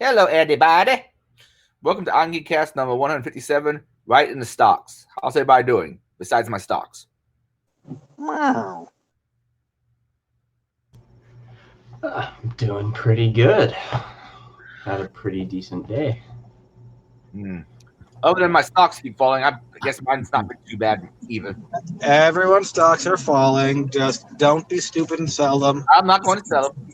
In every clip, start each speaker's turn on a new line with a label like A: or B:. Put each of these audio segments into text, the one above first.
A: Hello, everybody. Welcome to Irongeek Cast number 157, right in the stocks. How's everybody doing, besides my stocks?
B: Wow.
C: I'm doing pretty good. Had a pretty decent day.
A: Other than my stocks keep falling, I guess mine's not been too bad either.
B: Everyone's stocks are falling. Just don't be stupid and sell them.
A: I'm not going to sell them.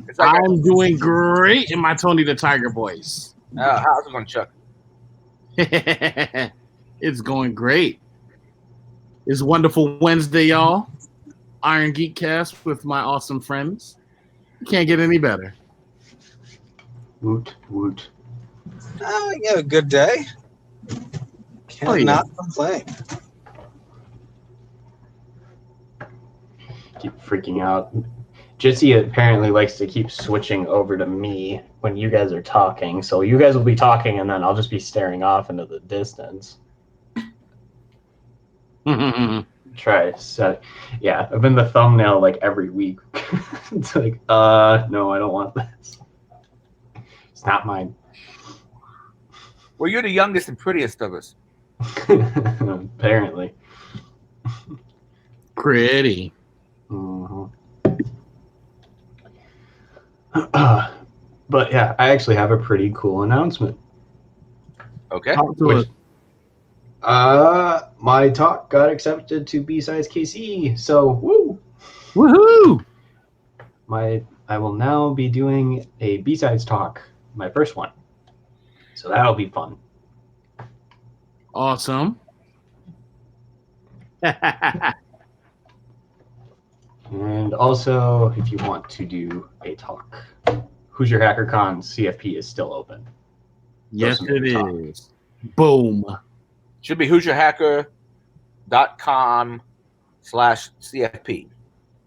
A: It's like
D: I'm doing great in my Tony the Tiger voice.
A: how's it going, Chuck?
D: It's going great. It's wonderful Wednesday, y'all. Iron Geek Cast with my awesome friends. You can't get any better.
C: Woot, woot.
B: You had a good day. Cannot complain.
C: Keep freaking out. Jesse apparently likes to keep switching over to me when you guys are talking. So you guys will be talking, and then I'll just be staring off into the distance. Try set. Yeah, I've been the thumbnail like every week. It's like, no, I don't want this. It's not mine.
A: Well, you're the youngest and prettiest of us.
C: Apparently.
D: Pretty.
C: Mm-hmm. But yeah, I actually have a pretty cool announcement.
A: Okay.
D: Talk to us.
C: My talk got accepted to B-Sides KC, so woo!
D: Woohoo!
C: I will now be doing a B-Sides talk, my first one. So that'll be fun.
D: Awesome.
C: And also, if you want to do a talk, Who's Your HackerCon CFP is still open.
D: Yes, it is. Boom.
A: Should be who'syourhacker.com/CFP.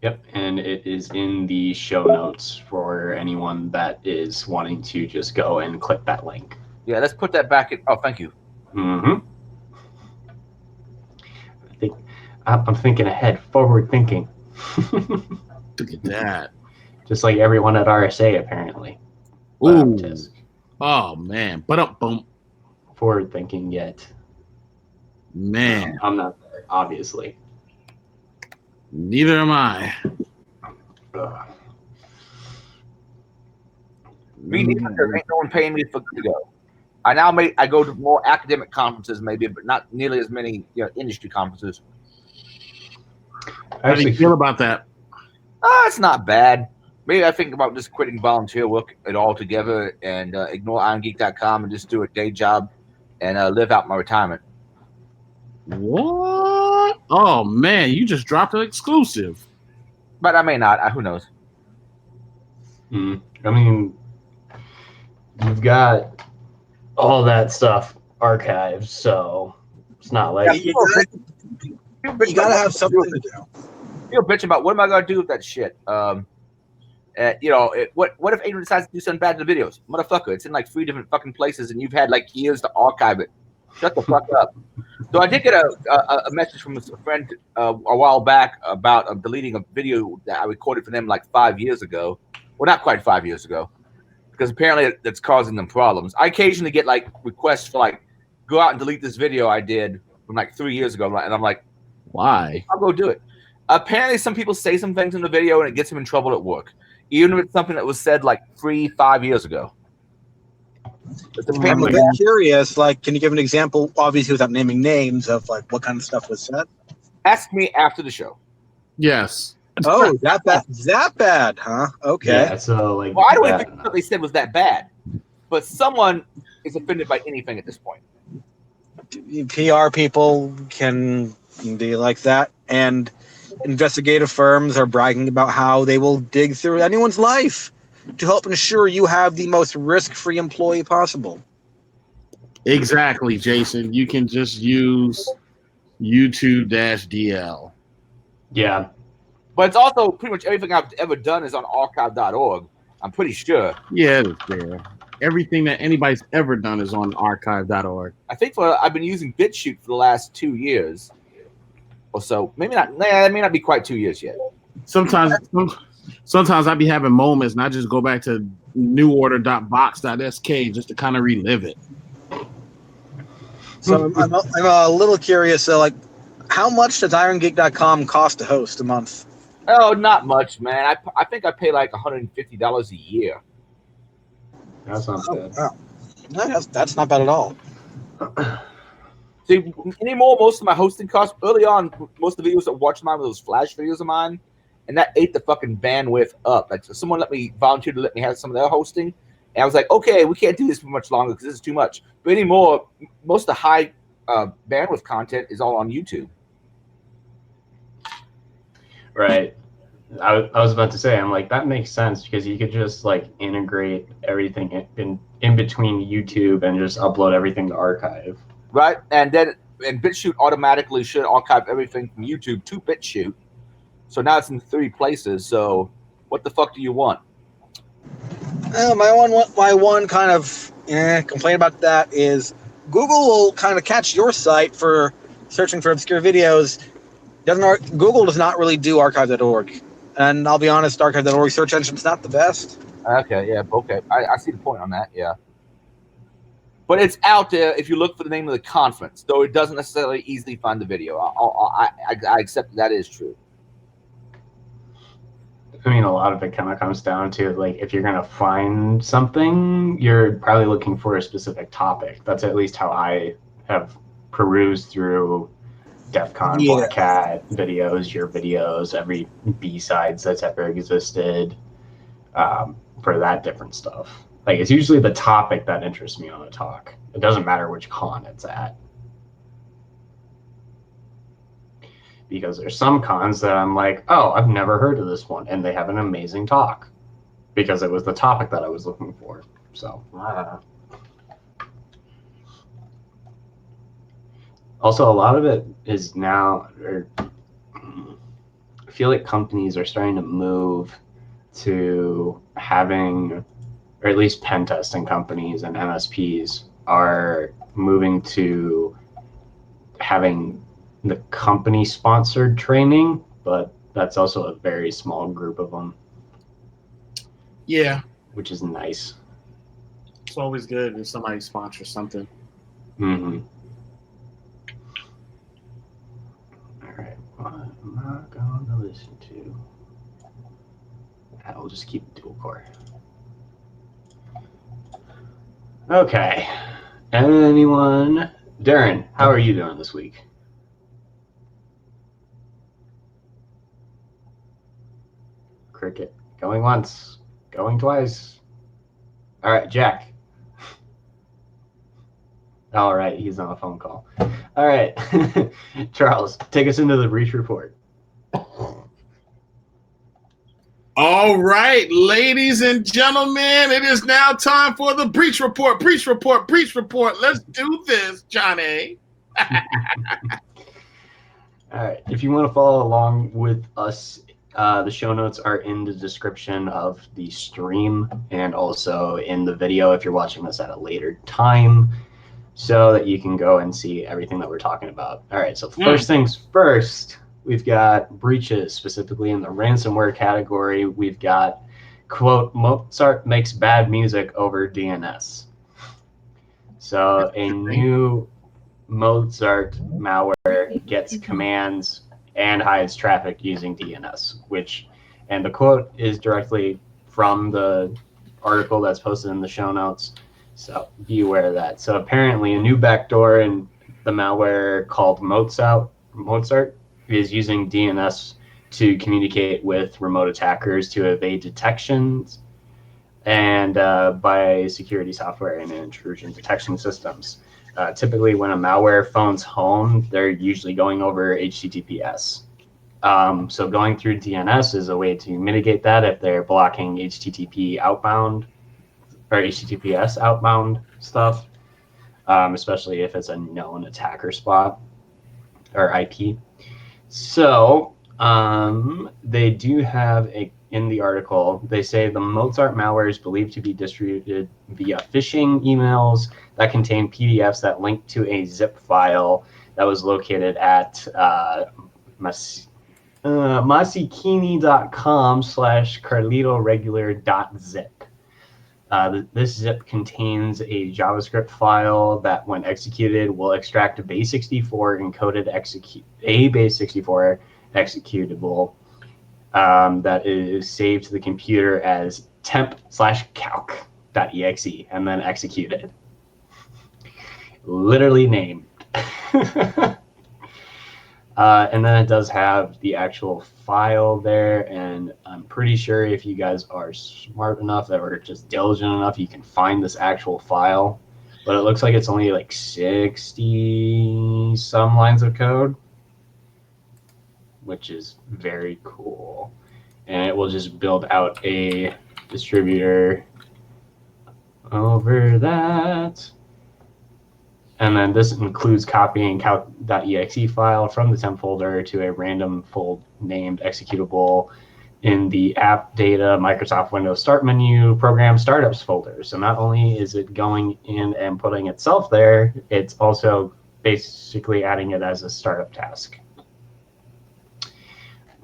C: Yep, and it is in the show notes for anyone that is wanting to just go and click that link.
A: Yeah, let's put that back in. Oh, thank you.
C: Mm-hmm. I'm thinking ahead, forward thinking.
D: Look at that.
C: Just like everyone at RSA, apparently.
D: Ooh.
C: Just
D: Oh, man. But boom.
C: forward thinking yet.
D: Man.
C: I'm not there, obviously.
D: Neither am I.
A: Me neither. There ain't no one paying me to go. I go to more academic conferences, maybe, but not nearly as many industry conferences.
D: How do you feel about that?
A: It's not bad. Maybe I think about just quitting volunteer work altogether and ignore Irongeek.com and just do a day job and live out my retirement.
D: What? Oh, man. You just dropped an exclusive.
A: But I may not. Who knows?
C: I mean, you've got all that stuff archived, so it's not like...
B: You gotta have something to do.
A: You're bitching about what am I gonna do with that shit? What if Adrian decides to do something bad in the videos? Motherfucker, it's in like 3 different fucking places, and you've had like years to archive it. Shut the fuck up. So I did get a message from a friend a while back about deleting a video that I recorded for them like 5 years ago. Well, not quite 5 years ago, because apparently that's causing them problems. I occasionally get like requests for like, go out and delete this video I did from like 3 years ago, and I'm like,
D: why?
A: I'll go do it. Apparently, some people say some things in the video and it gets them in trouble at work, even if it's something that was said like 3-5 years ago.
B: I'm a bit curious. Like, can you give an example, obviously without naming names, of like what kind of stuff was said?
A: Ask me after the show.
D: Yes.
B: Oh, that bad, huh? Okay.
C: Yeah, so like...
A: Well, I don't even think what they said was that bad, but someone is offended by anything at this point.
B: PR people can be like that, and investigative firms are bragging about how they will dig through anyone's life to help ensure you have the most risk-free employee possible.
D: Exactly, Jason. You can just use YouTube-DL.
C: Yeah.
A: But it's also pretty much everything I've ever done is on archive.org. I'm pretty sure.
D: Yeah, it is there. Everything that anybody's ever done is on archive.org.
A: I think I've been using BitChute for the last 2 years or so. Maybe not. Nah, it may not be quite 2 years yet.
D: Sometimes sometimes I be having moments, and I just go back to neworder.box.sk just to kind of relive it.
B: So I'm a little curious. So, like, how much does Irongeek.com cost to host a month?
A: Oh, not much, man. I think I pay like $150 a year.
C: That's not bad.
B: Wow. No, that's not bad at all.
A: See, anymore, most of my hosting costs early on, most of the videos I watched mine were those flash videos of mine, and that ate the fucking bandwidth up. Like, so someone volunteered to let me have some of their hosting, and I was like, okay, we can't do this for much longer because this is too much. But anymore, most of the high bandwidth content is all on YouTube.
C: Right. I was about to say, I'm like, that makes sense because you could just like integrate everything in between YouTube and just upload everything to archive.
A: Right, and BitChute automatically should archive everything from YouTube to BitChute. So now it's in 3 places. So what the fuck do you want?
B: My one kind of complaint about that is Google will kind of catch your site for searching for obscure videos. Google does not really do archive.org. And I'll be honest, archive.org search engine's not the best.
A: Okay, yeah, okay. I see the point on that, yeah. But it's out there if you look for the name of the conference, though it doesn't necessarily easily find the video. I accept that is true.
C: I mean, a lot of it kind of comes down to, like, if you're going to find something, you're probably looking for a specific topic. That's at least how I have perused through DEF CON, Black Cat videos, your videos, every B-sides that's ever existed, for that different stuff. Like, it's usually the topic that interests me on a talk. It doesn't matter which con it's at. Because there's some cons that I'm like, oh, I've never heard of this one, and they have an amazing talk. Because it was the topic that I was looking for. So, I don't know. Also, a lot of it is now, I feel like companies are starting to move to having, or at least pen testing companies and MSPs are moving to having the company sponsored training, but that's also a very small group of them.
D: Yeah.
C: Which is nice.
D: It's always good if somebody sponsors something.
C: Mm-hmm. All right. What am I going to listen to? I'll just keep dual core. Okay. Anyone? Darren, how are you doing this week? Cricket. Going once. Going twice. All right, Jack. All right, he's on a phone call. All right. Charles, take us into the breach report.
D: All right, ladies and gentlemen, it is now time for the breach report. Breach report. Breach report. Let's do this, Johnny.
C: All right. If you want to follow along with us, the show notes are in the description of the stream and also in the video if you're watching this at a later time, so that you can go and see everything that we're talking about. All right. So first things first. We've got breaches, specifically in the ransomware category. We've got, quote, Mozart makes bad music over DNS. So a new Mozart malware gets commands and hides traffic using DNS, and the quote is directly from the article that's posted in the show notes. So be aware of that. So apparently a new backdoor in the malware called Mozart is using DNS to communicate with remote attackers to evade detections and by security software and intrusion detection systems. Typically, when a malware phones home, they're usually going over HTTPS. So going through DNS is a way to mitigate that if they're blocking HTTP outbound or HTTPS outbound stuff, especially if it's a known attacker spot or IP. So they do have in the article, they say the Mozart malware is believed to be distributed via phishing emails that contain PDFs that link to a zip file that was located at masikini.com/carlitoregular.zip. This zip contains a JavaScript file that, when executed, will extract a base64 encoded base64 executable that is saved to the computer as temp/calc.exe and then executed. Literally named. And then it does have the actual file there, and I'm pretty sure if you guys are smart enough or just diligent enough, you can find this actual file. But it looks like it's only like 60 some lines of code, which is very cool. And it will just build out a distributor over that. And then this includes copying calc.exe file from the temp folder to a random fold named executable in the app data Microsoft Windows start menu program startups folder. So not only is it going in and putting itself there, it's also basically adding it as a startup task.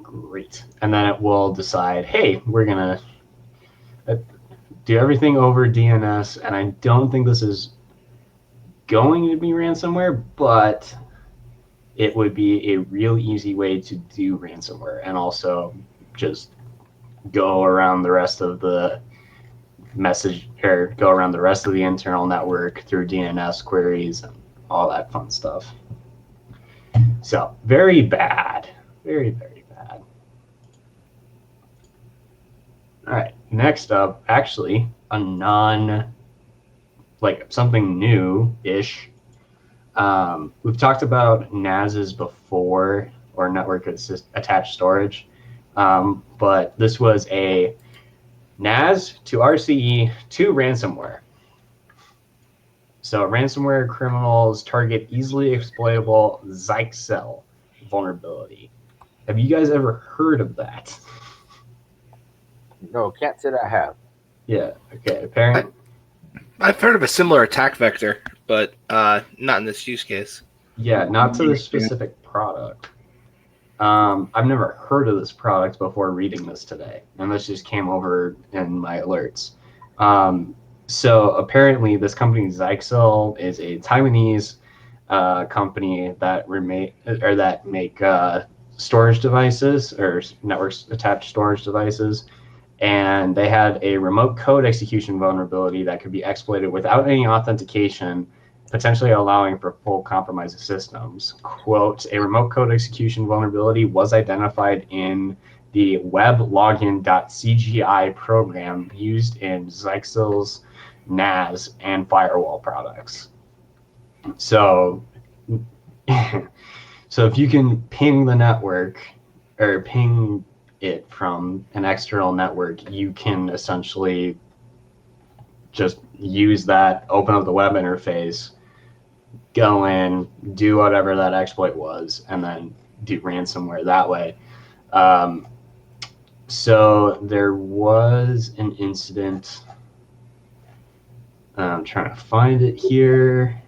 C: Great. And then it will decide, hey, we're going to do everything over DNS. And I don't think this is going to be ransomware, but it would be a real easy way to do ransomware and also just go around the rest of the message or go around the rest of the internal network through DNS queries and all that fun stuff. So very bad, very, very bad. All right, next up, actually something new-ish. We've talked about NASs before, or network attached storage, but this was a NAS to RCE to ransomware. So ransomware criminals target easily exploitable Zyxel vulnerability. Have you guys ever heard of that?
A: No, can't say that I have.
C: Yeah, okay, apparently.
E: I've heard of a similar attack vector, but not in this use case.
C: Yeah, not to this specific product. I've never heard of this product before reading this today, and this just came over in my alerts. So apparently this company Zyxel is a Taiwanese company that make storage devices or networks attached storage devices. And they had a remote code execution vulnerability that could be exploited without any authentication, potentially allowing for full compromise of systems. Quote, a remote code execution vulnerability was identified in the weblogin.cgi program used in Zyxel's NAS and firewall products. So, so if you can ping the network or ping it from an external network, you can essentially just use that, open up the web interface, go in, do whatever that exploit was, and then do ransomware that way. So there was an incident. I'm trying to find it here.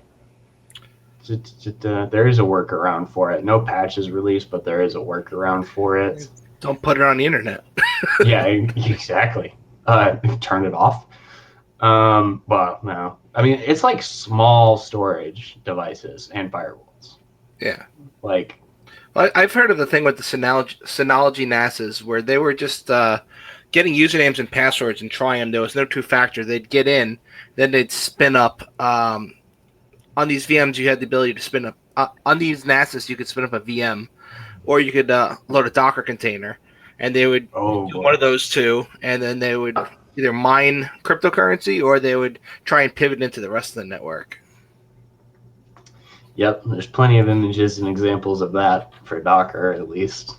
C: There is a workaround for it. No patch is released, but there is a workaround for it.
E: Don't put it on the internet.
C: Yeah, exactly. Turn it off. Well, no. I mean, it's like small storage devices and firewalls.
E: Yeah.
C: Like,
E: I've heard of the thing with the Synology NASs where they were just getting usernames and passwords and trying them. There was no two-factor. They'd get in, then they'd spin up. On these VMs, you had the ability to spin up. On these NASs, you could spin up a VM, or you could load a Docker container, and they would do one of those two, and then they would either mine cryptocurrency or they would try and pivot into the rest of the network.
C: Yep, there's plenty of images and examples of that for Docker, at least.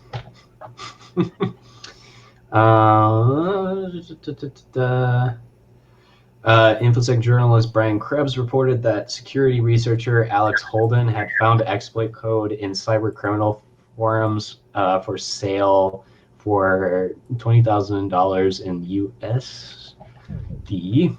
C: InfoSec journalist Brian Krebs reported that security researcher Alex Holden had found exploit code in cyber criminal forums for sale for $20,000 in USD.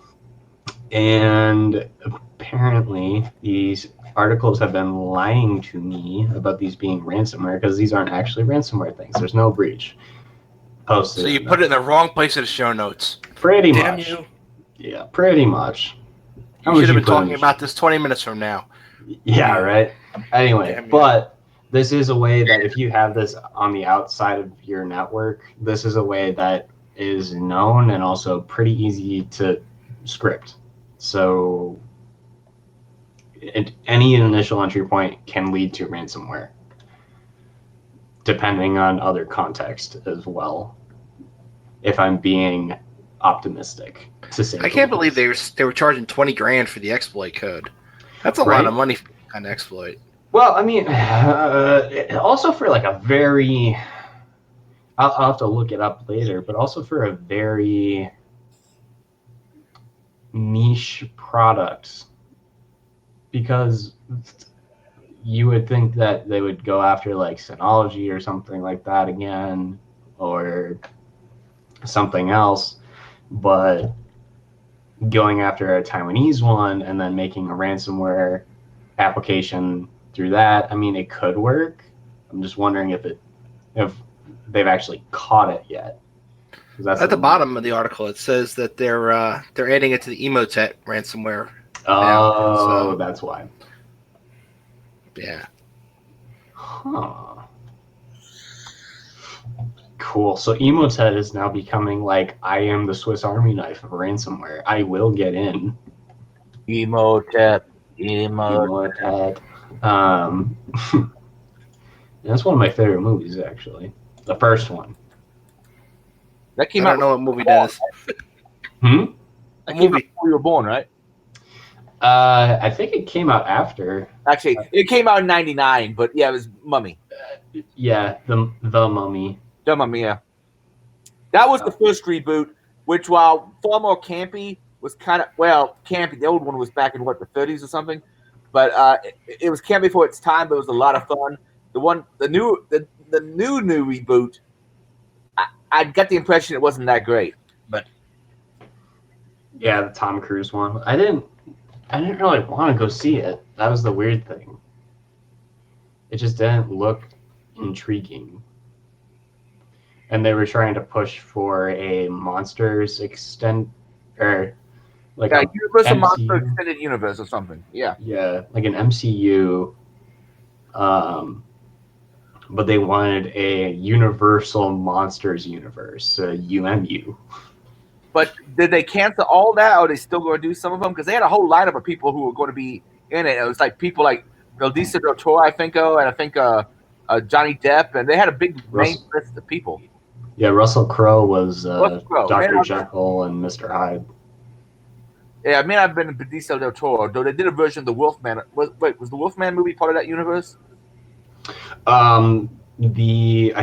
C: And apparently these articles have been lying to me about these being ransomware because these aren't actually ransomware things. There's no breach posted.
E: So you put it in the wrong place in the show notes.
C: Pretty
E: Damn
C: much.
E: you.
C: Yeah, pretty much.
E: You should have been talking about this 20 minutes from now.
C: Yeah, right. Anyway,
E: Damn you.
C: but this is a way that if you have this on the outside of your network, this is a way that is known and also pretty easy to script. So any initial entry point can lead to ransomware, depending on other context as well. If I'm being optimistic, to say
E: I can't believe they were charging $20,000 for the exploit code. That's a lot of money for that kind of exploit.
C: Well, I mean, also for like a very, I'll have to look it up later, but also for a very niche product, because you would think that they would go after like Synology or something like that again, or something else, but going after a Taiwanese one and then making a ransomware application through that, I mean, it could work. I'm just wondering if they've actually caught it yet. That's
E: at the bottom of the article, it says that they're adding it to the Emotet ransomware.
C: Oh, that's why.
E: Yeah.
C: Huh. Cool. So Emotet is now becoming like, I am the Swiss Army knife of ransomware. I will get in.
A: Emotet.
C: That's one of my favorite movies, actually. The first one.
A: That came
E: I
A: out.
E: don't know what movie that is.
A: That came out before you were born, right?
C: I think it came out after.
A: Actually, it came out in '99, but yeah, it was Mummy.
C: Yeah, the Mummy.
A: The Mummy, yeah. That was the first reboot, which, while far more campy, was kind of campy. The old one was back in the 30s or something, but it was campy for its time. But it was a lot of fun. The new reboot, I got the impression it wasn't that great. But
C: yeah, the Tom Cruise one. I didn't really want to go see it. That was the weird thing. It just didn't look intriguing. And they were trying to push for a Monsters
A: Universal Monster Extended Universe or something. Yeah.
C: Yeah, like an MCU. But they wanted a Universal Monsters universe, a UMU.
A: But did they cancel all that, or are they still going to do some of them? Because they had a whole lineup of people who were going to be in it. It was like people like Benicio del Toro, and I think Johnny Depp, and they had a big main list of people.
C: Yeah, Russell Crowe was Dr. Jekyll and Mr. Hyde.
A: Yeah, I mean, I've been in Benicio del Toro, though they did a version of the Wolfman. Was the Wolfman movie part of that universe?
C: I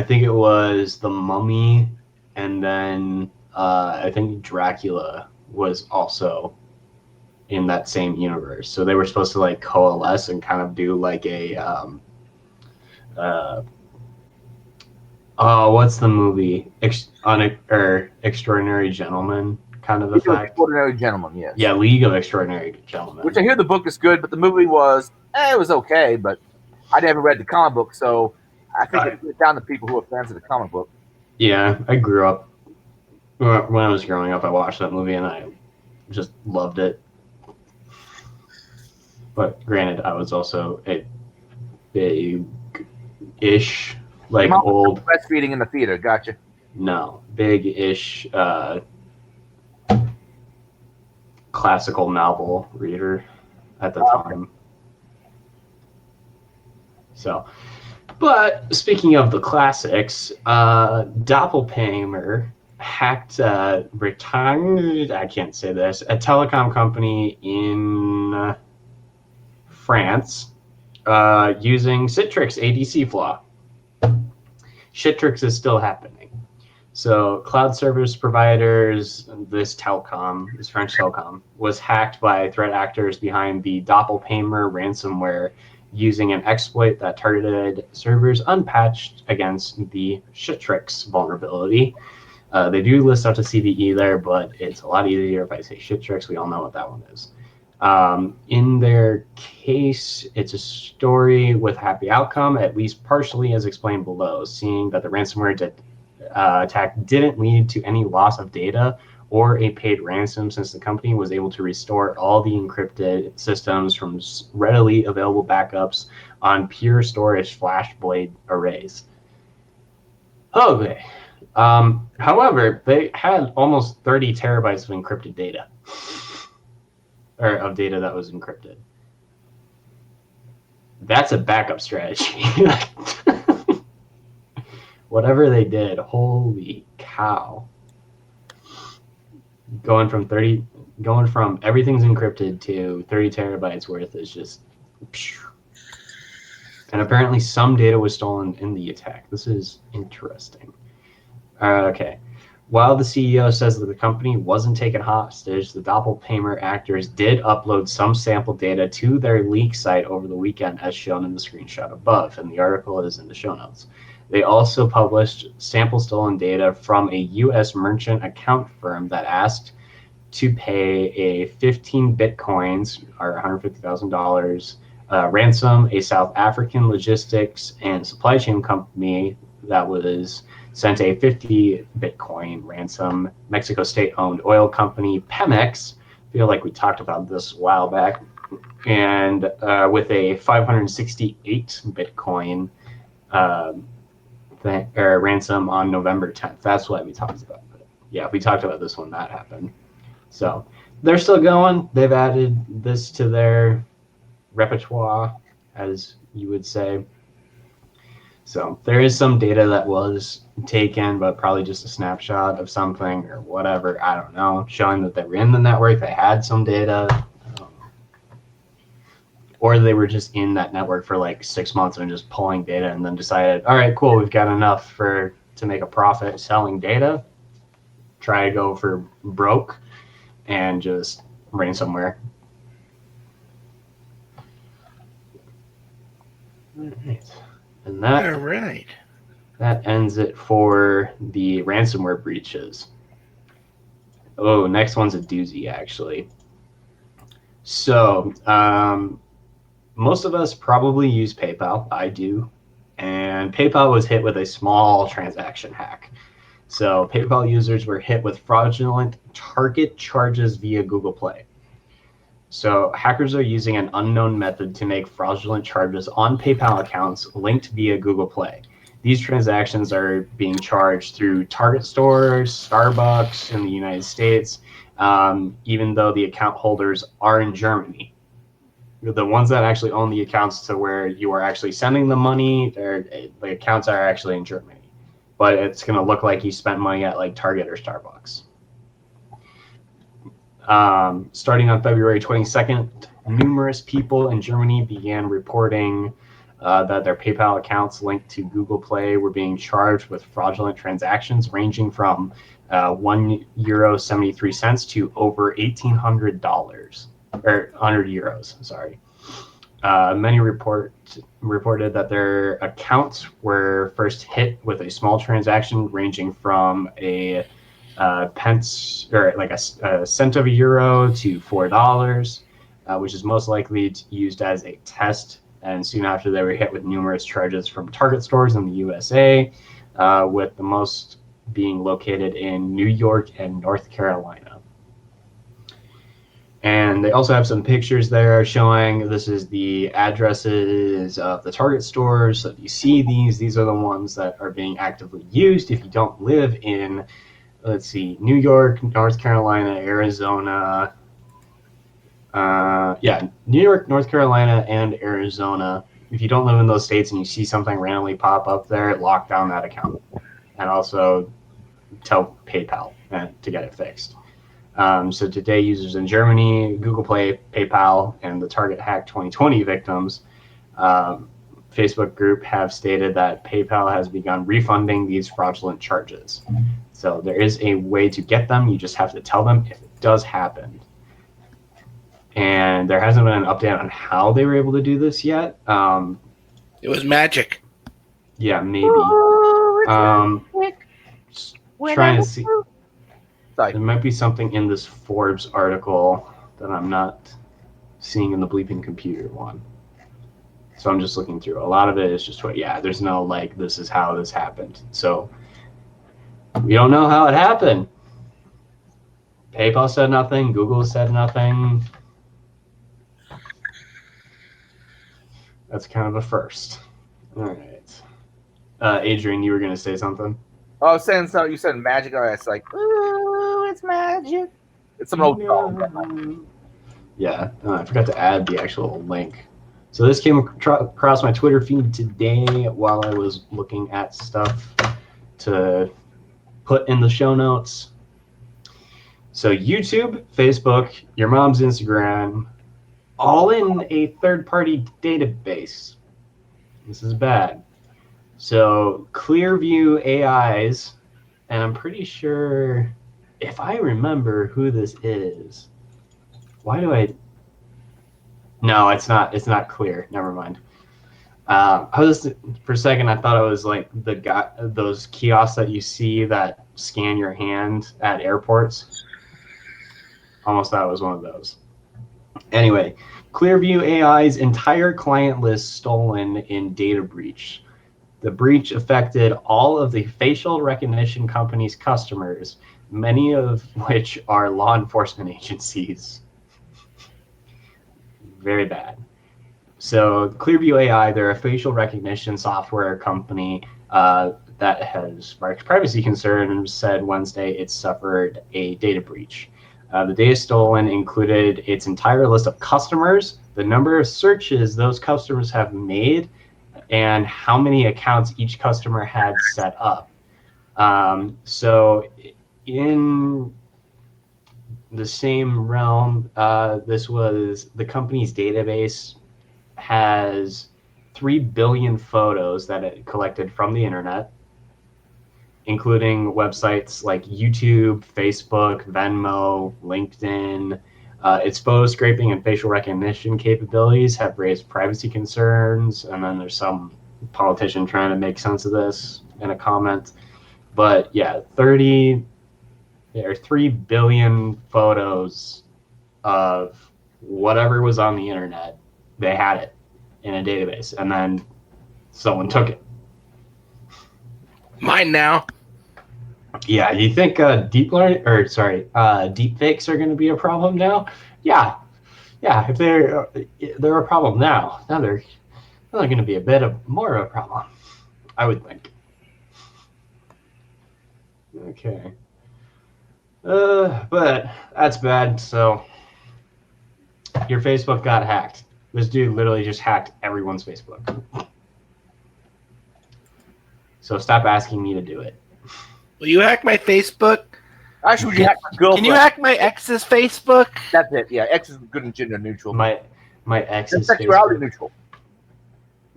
C: think it was The Mummy, and then I think Dracula was also in that same universe. So they were supposed to like coalesce and kind of do like a what's the movie? Extraordinary Gentleman kind of effect.
A: Extraordinary Gentleman, yeah.
C: Yeah, League of Extraordinary Gentlemen.
A: Which I hear the book is good, but the movie was it was okay, but I never read the comic book, so I think it's down to people who are fans of the comic book.
C: Yeah, I grew up when I was growing up. I watched that movie and I just loved it. But granted, I was also a big-ish, like old
A: breastfeeding in the theater. Gotcha.
C: No, big-ish classical novel reader at the time. So, but speaking of the classics, Doppelpaymer hacked Bretagne, I can't say this, a telecom company in France using Citrix ADC flaw. Citrix is still happening. So cloud service providers, this French telecom, was hacked by threat actors behind the Doppelpaymer ransomware using an exploit that targeted servers unpatched against the Citrix vulnerability. They do list out a CVE there, but it's a lot easier if I say Citrix. We all know what that one is. In their case, it's a story with a happy outcome, at least partially as explained below, seeing that the ransomware attack didn't lead to any loss of data or a paid ransom, since the company was able to restore all the encrypted systems from readily available backups on pure storage FlashBlade arrays. Okay. However, they had almost 30 terabytes of encrypted data, or of data that was encrypted. That's a backup strategy. Whatever they did, holy cow. Going from everything's encrypted to 30 terabytes worth is just. And apparently some data was stolen in the attack. This is interesting. Okay. While the CEO says that the company wasn't taken hostage, the doppelganger actors did upload some sample data to their leak site over the weekend, as shown in the screenshot above, and the article is in the show notes. They also published sample stolen data from a U.S. merchant account firm that asked to pay a 15 bitcoins, or $150,000, ransom, a South African logistics and supply chain company that was sent a 50 Bitcoin ransom, Mexico state-owned oil company Pemex, I feel like we talked about this a while back, and with a 568 Bitcoin ransom on November 10th. That's what we talked about. But yeah, we talked about this when that happened. So they're still going. They've added this to their repertoire, as you would say. So there is some data that was taken, but probably just a snapshot of something or whatever. I don't know, showing that they were in the network, they had some data, or they were just in that network for like 6 months and just pulling data, and then decided, all right, cool, we've got enough to make a profit selling data. Try to go for broke and just ransomware. All right. And that ends it for the ransomware breaches. Oh, next one's a doozy, actually. So, most of us probably use PayPal. I do. And PayPal was hit with a small transaction hack. So, PayPal users were hit with fraudulent target charges via Google Play. So hackers are using an unknown method to make fraudulent charges on PayPal accounts linked via Google Play. These transactions are being charged through Target stores, Starbucks in the United States, even though the account holders are in Germany. The ones that actually own the accounts to where you are actually sending the money, the accounts are actually in Germany. But it's going to look like you spent money at like Target or Starbucks. Starting on February 22nd, numerous people in Germany began reporting that their PayPal accounts linked to Google Play were being charged with fraudulent transactions ranging from €1.73 to over $1,800, or 100 euros, sorry. Many reported that their accounts were first hit with a small transaction ranging from a pence, or like a cent of a euro to $4, which is most likely used as a test. And soon after, they were hit with numerous charges from Target stores in the USA, with the most being located in New York and North Carolina. And they also have some pictures there showing this is the addresses of the Target stores. So if you see these are the ones that are being actively used. If you don't live in, let's see, New York, North Carolina, Arizona. New York, North Carolina, and Arizona. If you don't live in those states and you see something randomly pop up there, lock down that account. And also tell PayPal to get it fixed. So today, users in Germany, Google Play, PayPal, and the Target Hack 2020 victims Facebook group have stated that PayPal has begun refunding these fraudulent charges. So there is a way to get them. You just have to tell them if it does happen. And there hasn't been an update on how they were able to do this yet.
E: It was magic.
C: Yeah, maybe. Trying to see.
A: Sorry.
C: There might be something in this Forbes article that I'm not seeing in the bleeping computer one. So I'm just looking through. A lot of it is just what, yeah, there's no like, this is how this happened. So we don't know how it happened. PayPal said nothing. Google said nothing. That's kind of a first. All right. Adrian, you were going to say something?
A: Oh, I was saying something. You said magic. Oh, it's like, ooh, it's magic. It's some old song.
C: Yeah, I forgot to add the actual link. So this came across my Twitter feed today while I was looking at stuff to put in the show notes. So YouTube, Facebook, your mom's Instagram, all in a third-party database. This is bad. So Clearview AIs, and I'm pretty sure, if I remember who this is, why do I? No, it's not. It's not clear. Never mind. For a second, I thought it was like the guy, those kiosks that you see that scan your hand at airports. Almost thought it was one of those. Anyway, Clearview AI's entire client list stolen in data breach. The breach affected all of the facial recognition company's customers, many of which are law enforcement agencies. Very bad. So Clearview AI, they're a facial recognition software company that has sparked privacy concerns, said Wednesday it suffered a data breach. The data stolen included its entire list of customers, the number of searches those customers have made, and how many accounts each customer had set up. So in the same realm, this was the company's database has 3 billion photos that it collected from the internet, including websites like YouTube, Facebook, Venmo, LinkedIn. Its photo scraping and facial recognition capabilities have raised privacy concerns, and then there's some politician trying to make sense of this in a comment. But yeah, 3 billion photos of whatever was on the internet. They had it in a database, and then someone took it.
E: Mine now.
C: Yeah, you think deep fakes are going to be a problem now? Yeah. If they're a problem now they're going to be a bit more of a problem, I would think. Okay. But that's bad. So your Facebook got hacked. This dude literally just hacked everyone's Facebook. So stop asking me to do it.
E: Will you hack my Facebook?
A: Actually, you hack my girlfriend.
E: Can you hack my ex's Facebook?
A: That's it. Yeah, X is good and gender neutral.
C: My ex's
A: sexuality
C: Facebook.
A: neutral.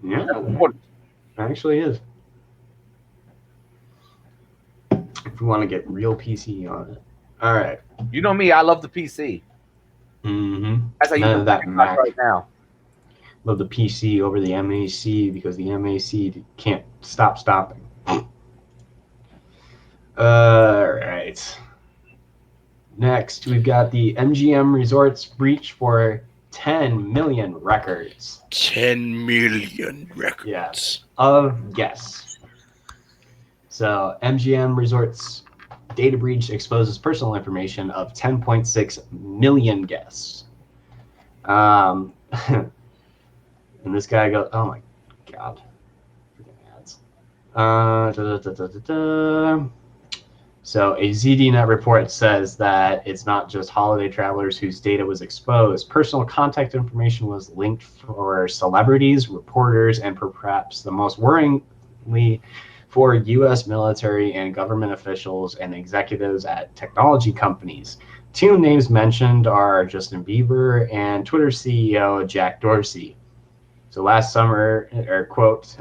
C: Yeah,
A: That's important.
C: it actually is. If we want to get real PC on it. All right.
A: You know me. I love the PC.
C: Mm-hmm.
A: That's how you
C: None of that
A: fucking
C: Mac.
A: right now.
C: Love the PC over the MAC because the MAC can't stop stopping. All right. Next, we've got the MGM Resorts breach for 10 million records.
E: 10 million records.
C: Yes, of guests. So MGM Resorts data breach exposes personal information of 10.6 million guests. And this guy goes, oh my God. Ads. So a ZDNet report says that it's not just holiday travelers whose data was exposed. Personal contact information was linked for celebrities, reporters, and perhaps the most worryingly for U.S. military and government officials and executives at technology companies. 2 names mentioned are Justin Bieber and Twitter CEO Jack Dorsey. So last summer,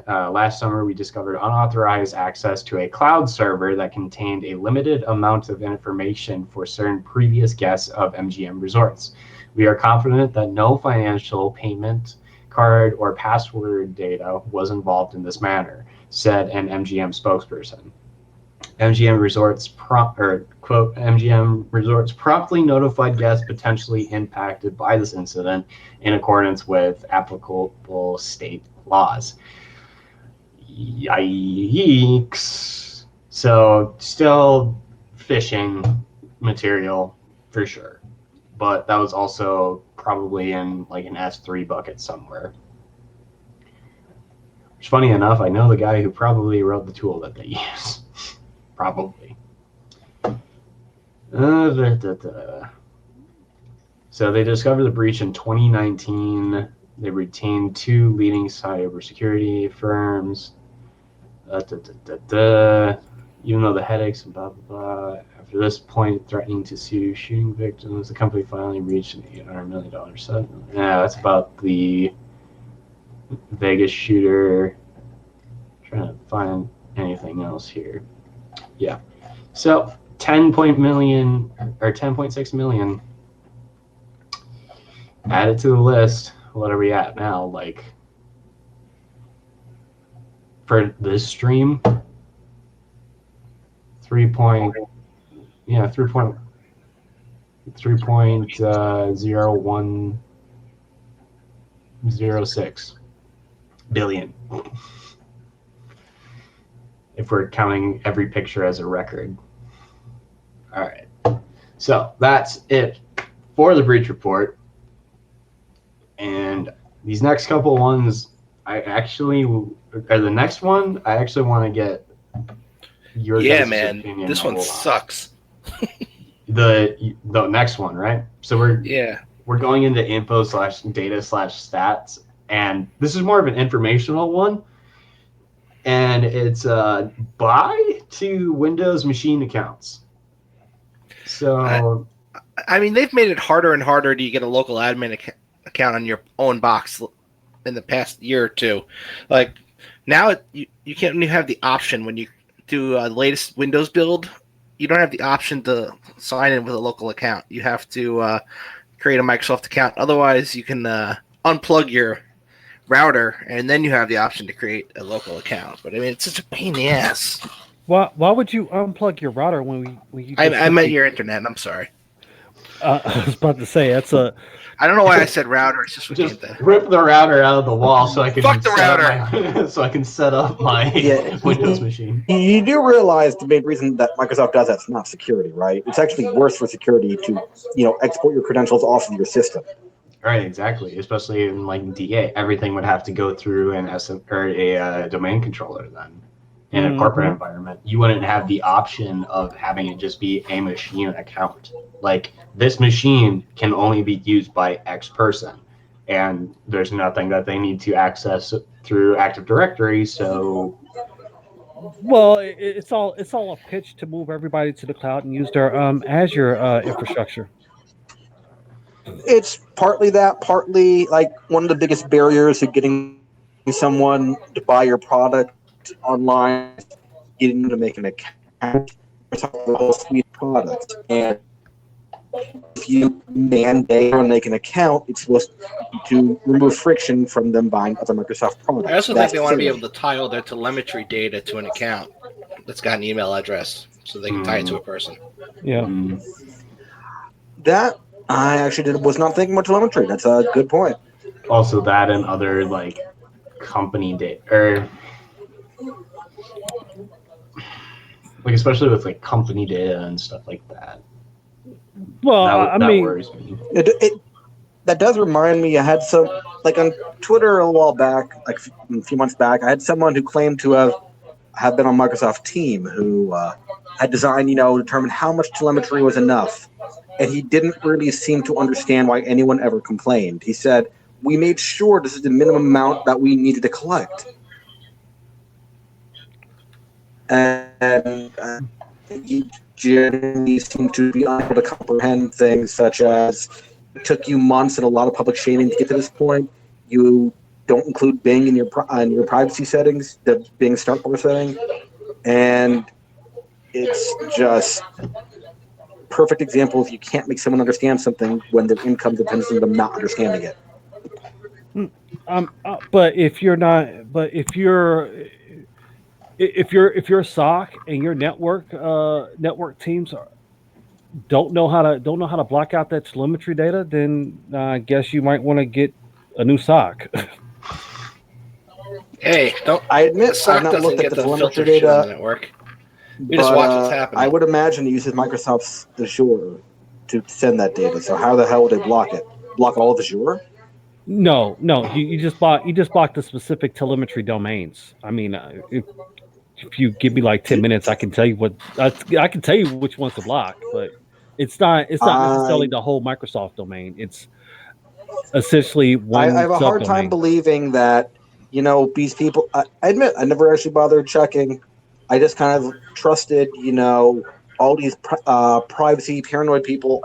C: last summer we discovered unauthorized access to a cloud server that contained a limited amount of information for certain previous guests of MGM Resorts. We are confident that no financial payment, card, or password data was involved in this matter, said an MGM spokesperson. MGM Resorts MGM Resorts promptly notified guests potentially impacted by this incident in accordance with applicable state laws. Yikes! So still phishing material for sure, but that was also probably in like an S3 bucket somewhere. Which, funny enough, I know the guy who probably wrote the tool that they use. Probably. So they discovered the breach in 2019. They retained 2 leading cybersecurity firms. Even though the headaches and blah, blah, blah. After this point, threatening to sue shooting victims, the company finally reached an $800 million settlement. Yeah, that's about the Vegas shooter. Trying to find anything else here. Yeah. So 10.6 million added to the list. What are we at now? Like for this stream, 3.0106 billion. If we're counting every picture as a record. All right. So that's it for the breach report. And these next couple ones, the next one, I actually want to get your guys' opinion.
E: This one sucks.
C: The next one, right? So we're going into info/data/stats, and this is more of an informational one. And it's buy to Windows machine accounts. So,
E: I mean, they've made it harder and harder to get a local admin account on your own box in the past year or two. Like now, you can't even have the option when you do the latest Windows build. You don't have the option to sign in with a local account. You have to create a Microsoft account. Otherwise, you can unplug your router, and then you have the option to create a local account. But I mean, it's such a pain in the ass.
F: Why would you unplug your router when you?
E: I meant your internet. I'm sorry.
F: I was about to say that's a.
E: I don't know why I said router. It's just
C: rip the router out of the wall so I can
E: fuck the router.
C: So I can set up my Windows machine.
B: You do realize the main reason that Microsoft does that's not security, right? It's actually worse for security to export your credentials off of your system.
C: Right, exactly. Especially in like DA, everything would have to go through a domain controller then. In a corporate environment, you wouldn't have the option of having it just be a machine account. Like this machine can only be used by X person, and there's nothing that they need to access through Active Directory. So,
F: well, it's all a pitch to move everybody to the cloud and use their Azure infrastructure.
B: It's partly that, partly like one of the biggest barriers to getting someone to buy your product online, getting them to make an account for the whole suite of products. And if you mandate or make an account, it's supposed to remove friction from them buying other Microsoft products.
E: I also think they want to be able to tie all their telemetry data to an account that's got an email address, so they can tie it to a person.
F: Yeah.
B: That I actually was not thinking about telemetry. That's a good point.
C: Also, that and other like company data, like especially with like company data and stuff like that.
F: Well,
C: that worries me.
B: That does remind me. I had some like on Twitter a while back, like a few months back. I had someone who claimed to have been on Microsoft team who had designed, determined how much telemetry was enough, and he didn't really seem to understand why anyone ever complained. He said, "We made sure this is the minimum amount that we needed to collect." And he generally seemed to be unable to comprehend things such as it took you months and a lot of public shaming to get to this point. You don't include Bing in your privacy settings, the Bing start bar setting, and it's just perfect example of you can't make someone understand something when their income depends on them not understanding it.
F: But if if you're a SOC and your network teams don't know how to block out that telemetry data, then I guess you might want to get a new SOC.
E: Hey, don't.
B: I admit I've
E: SOC
B: not
E: doesn't
B: looked at
E: get
B: the
E: to
B: telemetry
E: filter shit on the
B: data,
E: network. You just
B: but
E: watch what's happening.
B: I would imagine it uses Microsoft's Azure to send that data. So how the hell would they block it? Block all of Azure?
F: No, you just block the specific telemetry domains. I mean, if you give me like 10 minutes, I can tell you I can tell you which ones to block, but it's not necessarily the whole Microsoft domain. It's essentially
B: I
F: one
B: have a hard time
F: subdomain.
B: believing that, these people. I admit I never actually bothered checking. I just kind of trusted, all these privacy paranoid people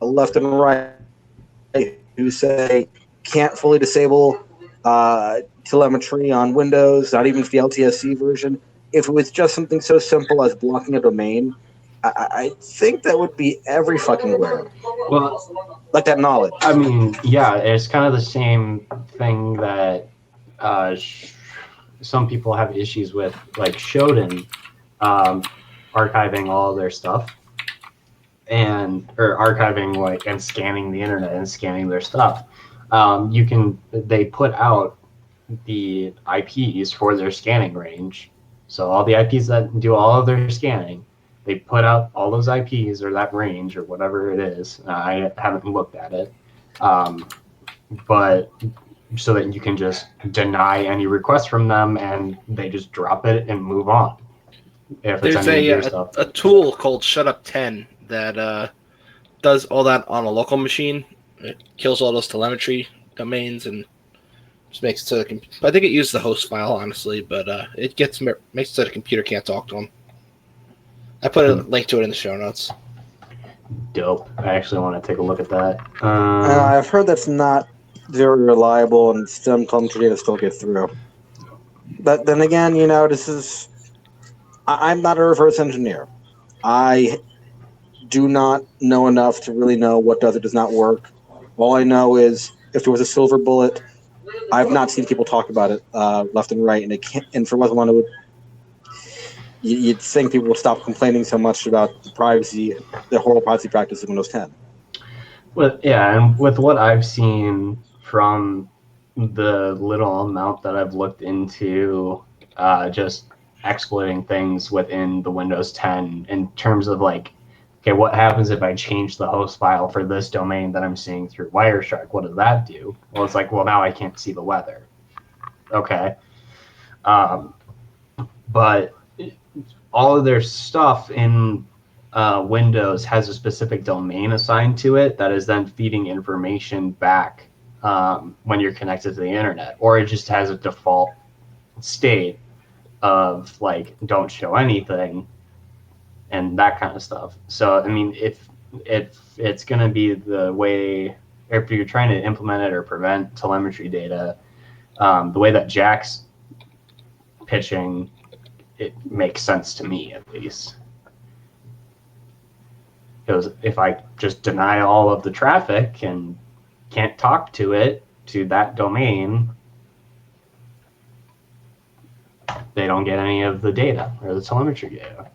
B: left and right who say can't fully disable telemetry on Windows, not even for the LTSC version. If it was just something so simple as blocking a domain, I think that would be every fucking where.
C: Well,
B: Like that knowledge.
C: I mean, yeah, it's kind of the same thing that some people have issues with, like Shodan archiving all of their stuff or archiving and scanning the internet and scanning their stuff. They put out the IPs for their scanning range. So all the IPs that do all of their scanning, they put out all those IPs or that range or whatever it is. I haven't looked at it. But so that you can just deny any requests from them and they just drop it and move on. If
E: There's
C: it's any of your stuff.
E: a tool called Shutup10 that does all that on a local machine. It kills all those telemetry domains and just makes it so I think it uses the host file, honestly, but it makes it so the computer can't talk to them. I put a link to it in the show notes.
C: Dope. I actually want to take a look at that.
B: I've heard that's not very reliable and some telemetry data still get through. But then again, I'm not a reverse engineer. I do not know enough to really know what does or does not work. All I know is if there was a silver bullet, I've not seen people talk about it left and right, and it can't. And for one, it would. You'd think people would stop complaining so much about the horrible privacy practice of Windows 10.
C: Well, yeah, and with what I've seen from the little amount that I've looked into just exploiting things within the Windows 10 in terms of okay, what happens if I change the host file for this domain that I'm seeing through Wireshark? What does that do? Well, it's now I can't see the weather. Okay. But all of their stuff in Windows has a specific domain assigned to it that is then feeding information back when you're connected to the internet, or it just has a default state of don't show anything and that kind of stuff. So I mean, if it's going to be the way, or if you're trying to implement it or prevent telemetry data, the way that Jack's pitching, it makes sense to me at least. Because if I just deny all of the traffic and can't talk to that domain, they don't get any of the data or the telemetry data.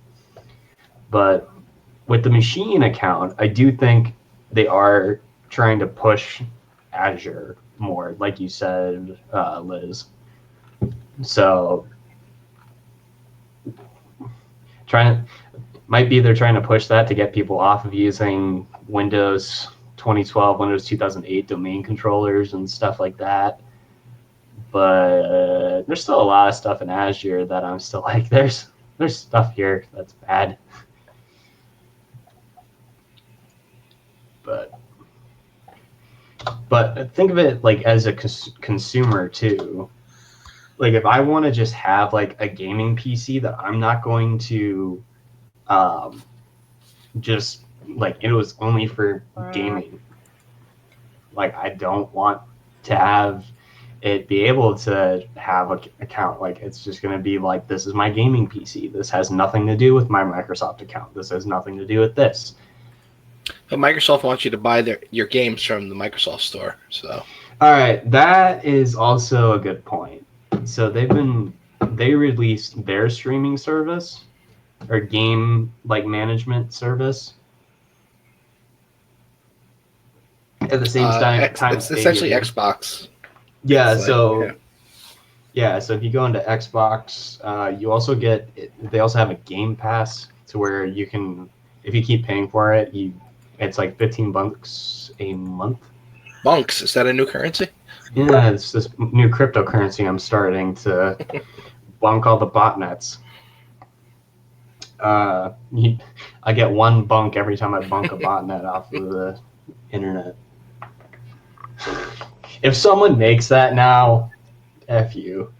C: But with the machine account, I do think they are trying to push Azure more, like you said, Liz. So they're trying to push that to get people off of using Windows 2012, Windows 2008 domain controllers and stuff like that. But there's still a lot of stuff in Azure that I'm still there's stuff here that's bad. But think of it as a consumer too. If I want to just have a gaming PC that I'm not going to just it was only for gaming. I don't want to have it be able to have an account. It's just going to be this is my gaming PC. This has nothing to do with my Microsoft account. This has nothing to do with this.
E: But Microsoft wants you to buy your games from the Microsoft Store. So,
C: all right, that is also a good point. So they've been they released their streaming service or game like management service at the same time.
E: It's essentially Xbox.
C: Yeah.
E: It's
C: So.
E: like,
C: So if you go into Xbox, you also they also have a Game Pass to where you can, if you keep paying for it, it's like $15 a month.
E: Bunks, is that a new currency?
C: Yeah, it's this new cryptocurrency I'm starting to bunk all the botnets. I get one bunk every time I bunk a botnet off of the internet. If someone makes that now, F you.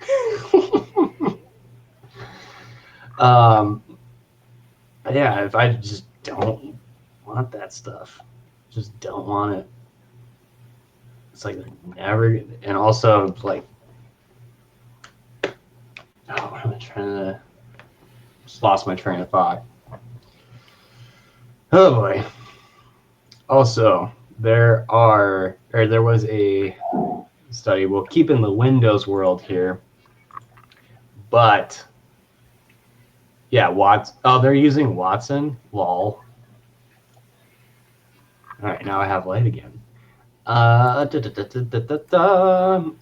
C: Yeah, if I just don't want that stuff, just don't want it. It's like never, and also like, oh, what am I trying to? Just lost my train of thought. Oh boy. Also, there was a study. We'll keep in the Windows world here, but yeah, they're using Watson. Lol. All right, now I have light again. All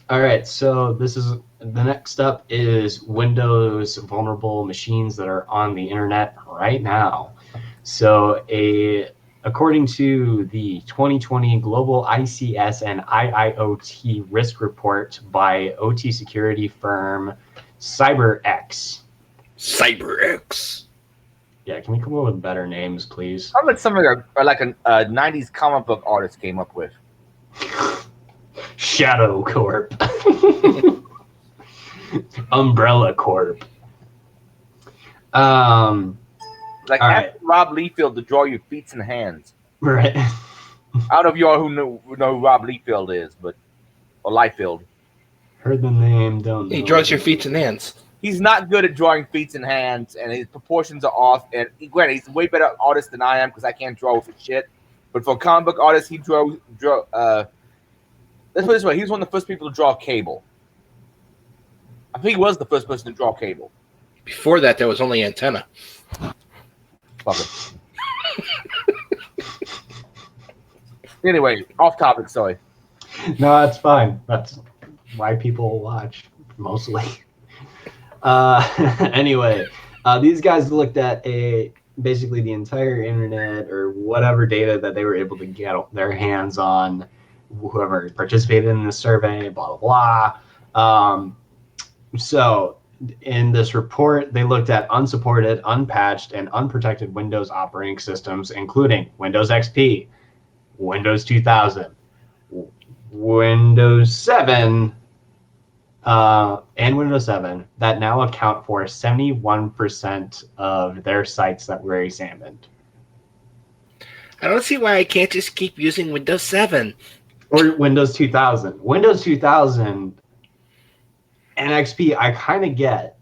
C: right, so the next up is Windows vulnerable machines that are on the internet right now. So according to the 2020 Global ICS and IIoT Risk Report by OT security firm CyberX.
E: CyberX.
C: Yeah, can we come up with better names, please?
A: How about something like a 90s comic book artist came up with?
C: Shadow Corp. Umbrella Corp.
A: Like ask Rob Liefeld to draw your feet and hands.
C: Right.
A: I don't know if you all who know who Rob Liefeld is, or Liefeld.
C: Heard the name, don't know.
E: He draws your feet and hands.
A: He's not good at drawing feet and hands, and his proportions are off. And granted, he's a way better artist than I am because I can't draw for shit. But for a comic book artist, he draw. Let's put it this way: he was one of the first people to draw Cable. I think he was the first person to draw Cable.
E: Before that, there was only Antenna.
A: Fuck it. Anyway, off topic. Sorry.
C: No, that's fine. That's why people watch mostly. Anyway, these guys looked at basically the entire internet or whatever data that they were able to get their hands on, whoever participated in the survey, blah, blah, blah. So in this report, they looked at unsupported, unpatched, and unprotected Windows operating systems, including Windows XP, Windows 2000, Windows 7, and Windows 7 that now account for 71% of their sites that were examined.
E: I don't see why I can't just keep using Windows 7.
C: Or Windows 2000. Windows 2000 and XP I kind of get,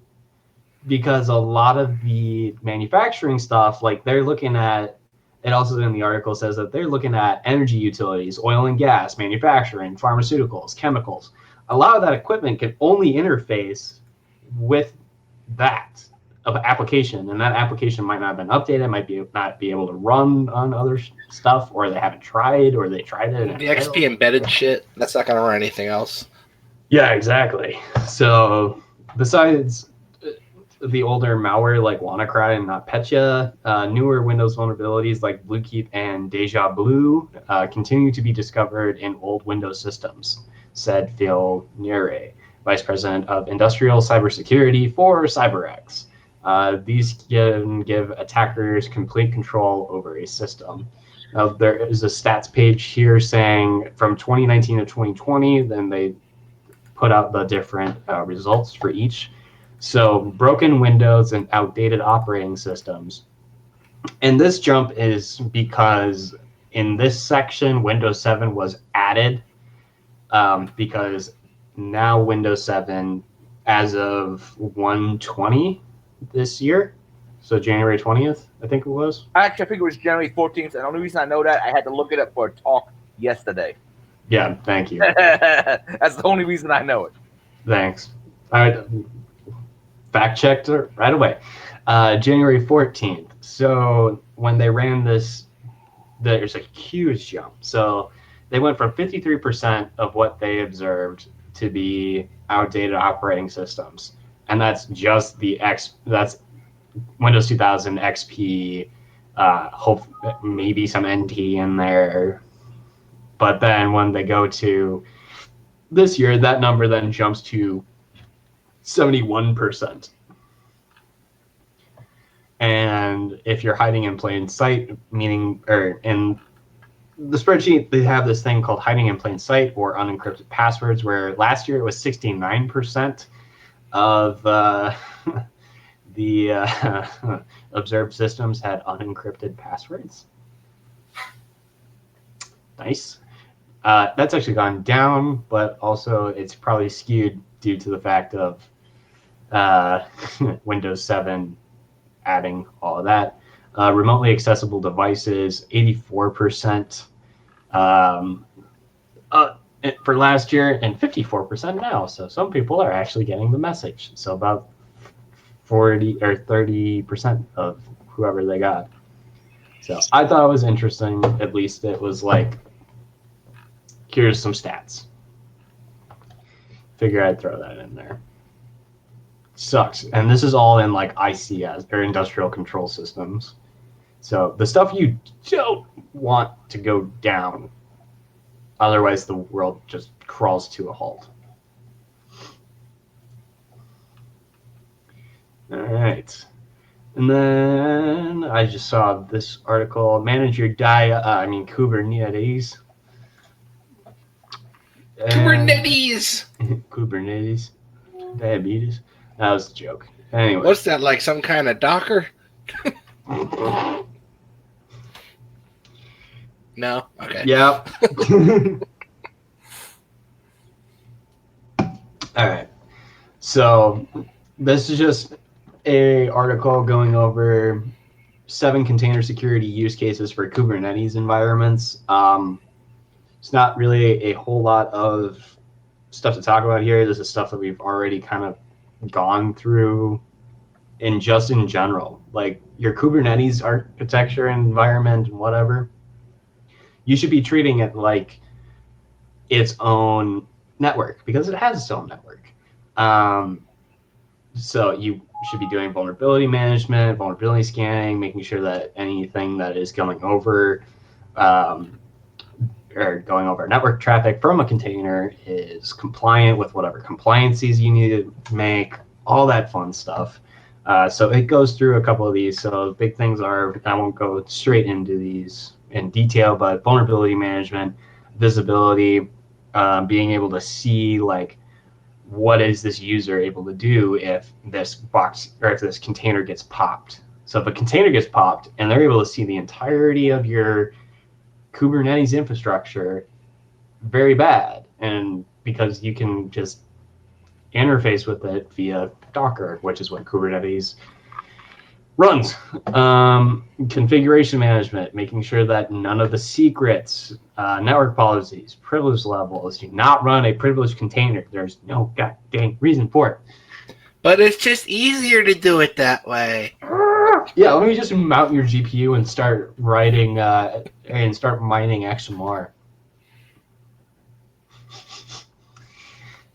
C: because a lot of the manufacturing stuff, like they're looking at, it also in the article says that they're looking at energy utilities, oil and gas, manufacturing, pharmaceuticals, chemicals. A lot of that equipment can only interface with that of application, and that application might not have been updated, might not be able to run on other stuff, or they haven't tried, or they tried it. And
E: the XP embedded shit, that's not going to run anything else.
C: Yeah, exactly. So besides the older malware like WannaCry and NotPetya, newer Windows vulnerabilities like Bluekeep and Deja Blue continue to be discovered in old Windows systems, said Phil Nere, Vice President of Industrial Cybersecurity for CyberX. These can give attackers complete control over a system. Now, there is a stats page here saying from 2019 to 2020, then they put out the different results for each. So broken Windows and outdated operating systems. And this jump is because in this section, Windows 7 was added because now Windows 7, as of 1/20 this year, so January 20th, I think it was.
A: Actually, I think it was January 14th. And the only reason I know that, I had to look it up for a talk yesterday.
C: Yeah, thank you.
A: That's the only reason I know it.
C: Thanks. fact checked it right away. January 14th. So when they ran this, there's a huge jump. So they went from 53% of what they observed to be outdated operating systems, and that's just that's Windows 2000 XP. Hope maybe some NT in there, but then when they go to this year, that number then jumps to 71%. And if you're hiding in plain sight, meaning, or in the spreadsheet, they have this thing called hiding in plain sight or unencrypted passwords, where last year it was 69% of the observed systems had unencrypted passwords. Nice. That's actually gone down, but also it's probably skewed due to the fact of Windows 7 adding all of that. Remotely accessible devices, 84% for last year and 54% now. So some people are actually getting the message. So about 40 or 30% of whoever they got. So I thought it was interesting. At least it was like, here's some stats. Figure I'd throw that in there. Sucks. And this is all in like ICS, or industrial control systems. So the stuff you don't want to go down. Otherwise, the world just crawls to a halt. All right. And then I just saw this article, manage your Kubernetes.
E: Kubernetes.
C: Kubernetes. Diabetes. That was a joke. Anyway.
E: What's that, like some kind of Docker? No? Okay.
C: Yeah. All right. So this is just a article going over 7 container security use cases for Kubernetes environments. It's not really a whole lot of stuff to talk about here. This is stuff that we've already kind of gone through in general. Like your Kubernetes architecture and environment and whatever, you should be treating it like its own network because it has its own network. So you should be doing vulnerability management, vulnerability scanning, making sure that anything that is going over network traffic from a container is compliant with whatever compliances you need to make, all that fun stuff. So it goes through a couple of these. So big things are, I won't go straight into these in detail, but vulnerability management, visibility, being able to see like what is this user able to do if this box or if this container gets popped. So if a container gets popped and they're able to see the entirety of your Kubernetes infrastructure, very bad. And because you can just interface with it via Docker, which is what Kubernetes runs. Configuration management, making sure that none of the secrets, network policies, privilege levels, do not run a privileged container. There's no goddamn reason for it.
E: But it's just easier to do it that way.
C: Yeah, let me just mount your GPU and start writing and start mining XMR.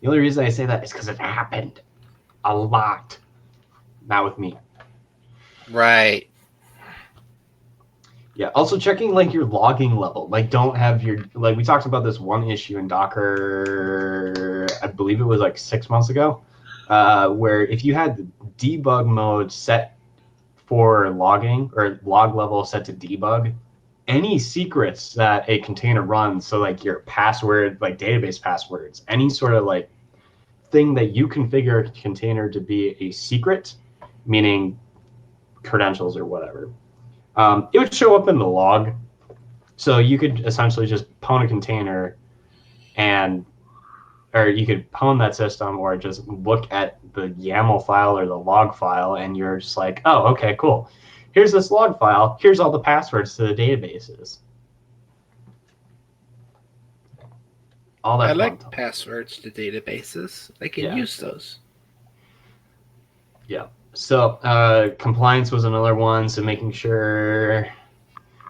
C: The only reason I say that is because it happened a lot. Not with me.
E: Right.
C: Yeah. Also checking like your logging level. Like don't have your, like we talked about this one issue in Docker, I believe it was like 6 months ago, where if you had the debug mode set for logging or log level set to debug, any secrets that a container runs, so like your password, like database passwords, any sort of like thing that you configure a container to be a secret, meaning credentials or whatever, it would show up in the log. So you could essentially just pwn a container or you could pwn that system or just look at the YAML file or the log file and you're just like, oh, okay, cool. Here's this log file. Here's all the passwords to the databases. All that
E: I like
C: fun.
E: passwords to databases. I can use those.
C: Yeah. So compliance was another one. So making sure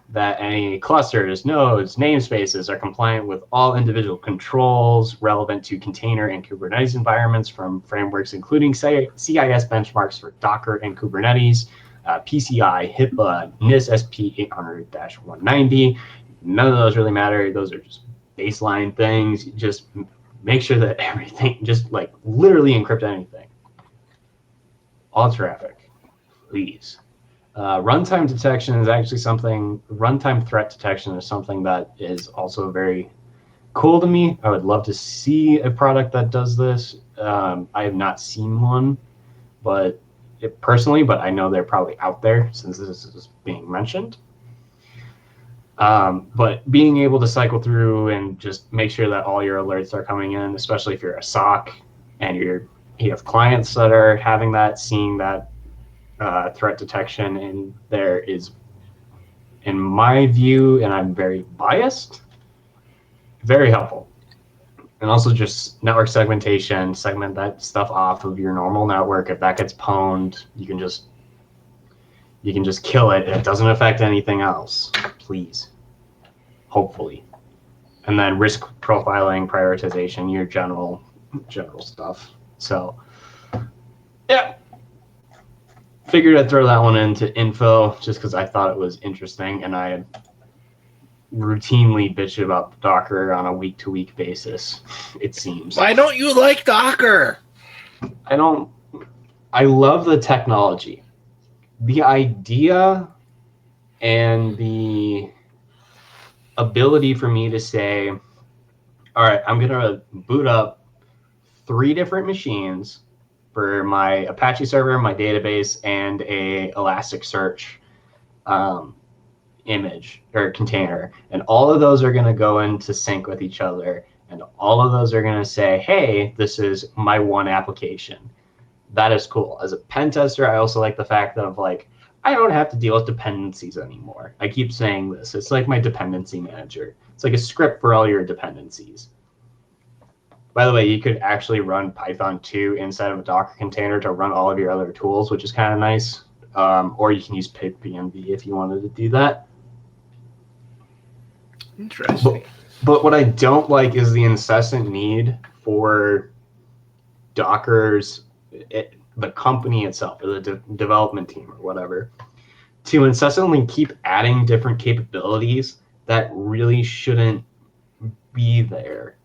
C: that any clusters, nodes, namespaces are compliant with all individual controls relevant to container and Kubernetes environments from frameworks including CIS benchmarks for Docker and Kubernetes, PCI, HIPAA, NIST SP 800-190. None of those really matter. Those are just baseline things. Just make sure that everything, just like literally encrypt anything. All traffic, please. Runtime detection is actually something, runtime threat detection is something that is also very cool to me. I would love to see a product that does this. I have not seen one, but personally, but I know they're probably out there since this is being mentioned. But being able to cycle through and just make sure that all your alerts are coming in, especially if you're a SOC and you have clients that are having that, seeing that threat detection in there is, in my view, and I'm very biased, very helpful. And also just network segmentation, segment that stuff off of your normal network. If that gets pwned, you can just kill it. It doesn't affect anything else, please. Hopefully. And then risk profiling, prioritization, your general stuff. So yeah. Figured I'd throw that one into info just because I thought it was interesting, and I routinely bitch about Docker on a week-to-week basis, it seems.
E: Why don't you like Docker?
C: I love the technology. The idea and the ability for me to say, all right, I'm going to boot up 3 different machines for my Apache server, my database, and a Elasticsearch image or container. And all of those are going to go into sync with each other. And all of those are going to say, hey, this is my one application. That is cool. As a pen tester, I also like the fact of like, I don't have to deal with dependencies anymore. I keep saying this. It's like my dependency manager. It's like a script for all your dependencies. By the way, you could actually run Python 2 inside of a Docker container to run all of your other tools, which is kind of nice. Or you can use pipenv if you wanted to do that.
E: Interesting.
C: But what I don't like is the incessant need for Docker's, the company itself, or the development team or whatever, to incessantly keep adding different capabilities that really shouldn't be there.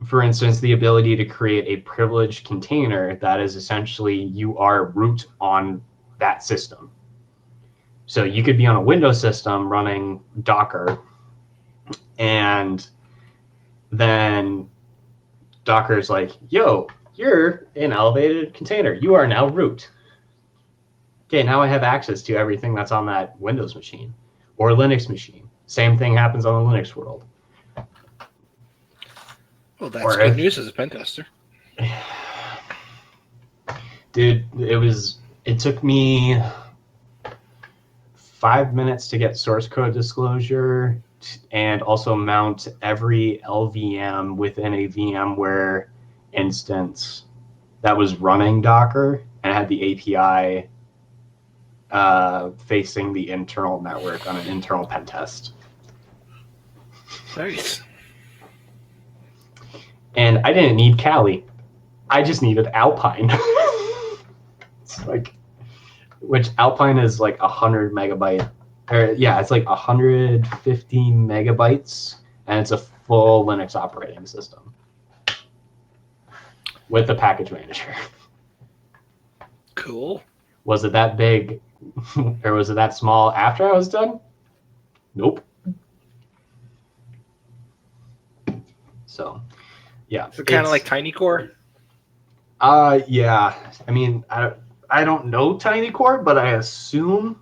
C: For instance, the ability to create a privileged container that is essentially you are root on that system. So you could be on a Windows system running Docker, and then Docker's like, yo, you're an elevated container. You are now root. Okay, now I have access to everything that's on that Windows machine or Linux machine. Same thing happens on the Linux world.
E: Well, that's good news as a pen tester.
C: Dude, it took me 5 minutes to get source code disclosure and also mount every LVM within a VMware instance that was running Docker and had the API facing the internal network on an internal pen test.
E: Nice.
C: And I didn't need Kali. I just needed Alpine. It's like, which Alpine is like 100 megabyte, or yeah, it's like 150 megabytes, and it's a full Linux operating system with the package manager.
E: Cool.
C: Was it that big, or was it that small after I was done? Nope. So, yeah.
E: So kind of like Tiny Core?
C: Yeah. I mean, I don't know Tiny Core, but I assume.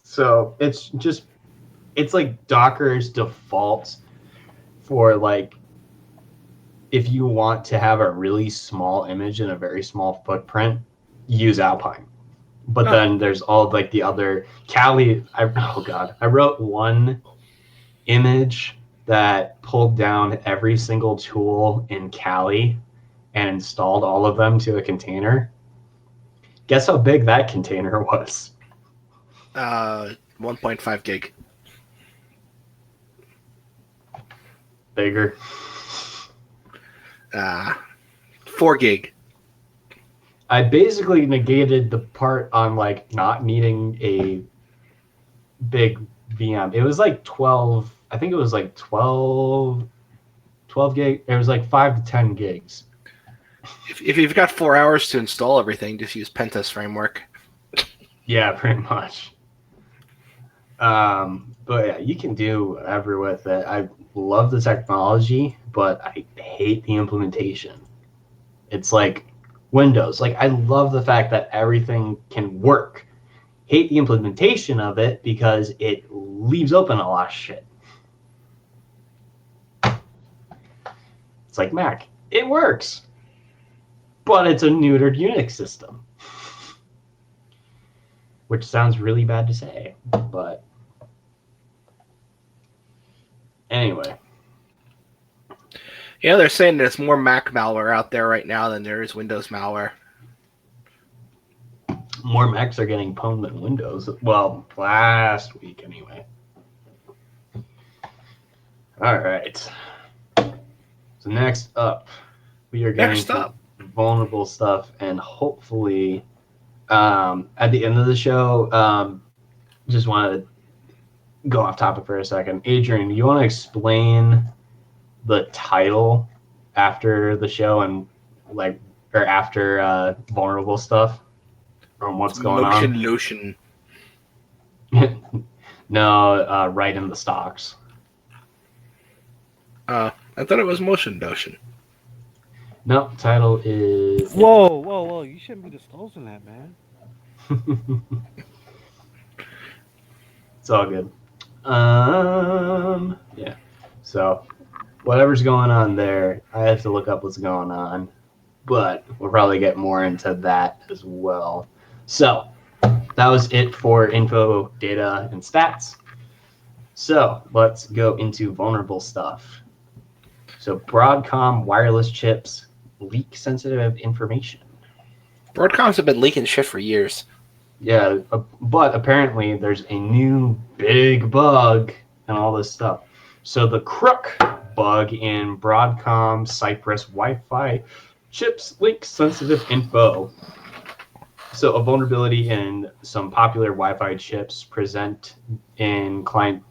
C: So it's like Docker's default for like, if you want to have a really small image in a very small footprint, use Alpine. But then there's all like the other Kali. I wrote one image that pulled down every single tool in Kali and installed all of them to a container. Guess how big that container was?
E: 1.5 gig.
C: Bigger.
E: 4 gig.
C: I basically negated the part on like not needing a big VM. It was like 12. I think it was like 12 gig. It was like 5 to 10 gigs.
E: If you've got 4 hours to install everything, just use Pentest framework.
C: Yeah, pretty much. But yeah, you can do whatever with it. I love the technology, but I hate the implementation. It's like Windows. Like, I love the fact that everything can work. Hate the implementation of it because it leaves open a lot of shit. It's like Mac. It works, but it's a neutered Unix system. Which sounds really bad to say, but anyway.
E: Yeah, they're saying there's more Mac malware out there right now than there is Windows malware.
C: More Macs are getting pwned than Windows. Well, last week anyway. All right. So next up, we are getting to vulnerable stuff, and hopefully at the end of the show, just wanted to go off topic for a second. Adrian, you want to explain the title after the show and after vulnerable stuff from what's going on?
E: Lotion.
C: No, right in the stocks.
E: I thought it was motion notion.
C: No, title is...
F: Whoa. You shouldn't be disclosing that, man.
C: It's all good. Yeah. So, whatever's going on there, I have to look up what's going on. But we'll probably get more into that as well. So, that was it for info, data, and stats. So, let's go into vulnerable stuff. So, Broadcom wireless chips leak sensitive information.
E: Broadcoms have been leaking shit for years.
C: Yeah, but apparently there's a new big bug and all this stuff. So the crook bug in Broadcom Cypress Wi-Fi chips leaks sensitive info. So a vulnerability in some popular Wi-Fi chips present in client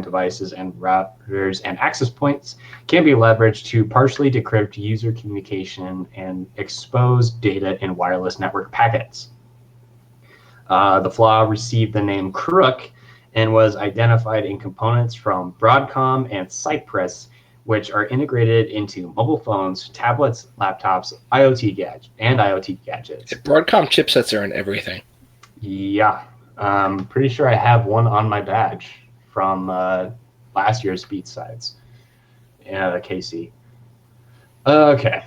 C: devices and routers and access points can be leveraged to partially decrypt user communication and expose data in wireless network packets. The flaw received the name Crook and was identified in components from Broadcom and Cypress, which are integrated into mobile phones, tablets, laptops, IoT gadgets.
E: Broadcom chipsets are in everything.
C: Yeah, I'm pretty sure I have one on my badge from last year's BeatSides. Yeah, KC. Okay,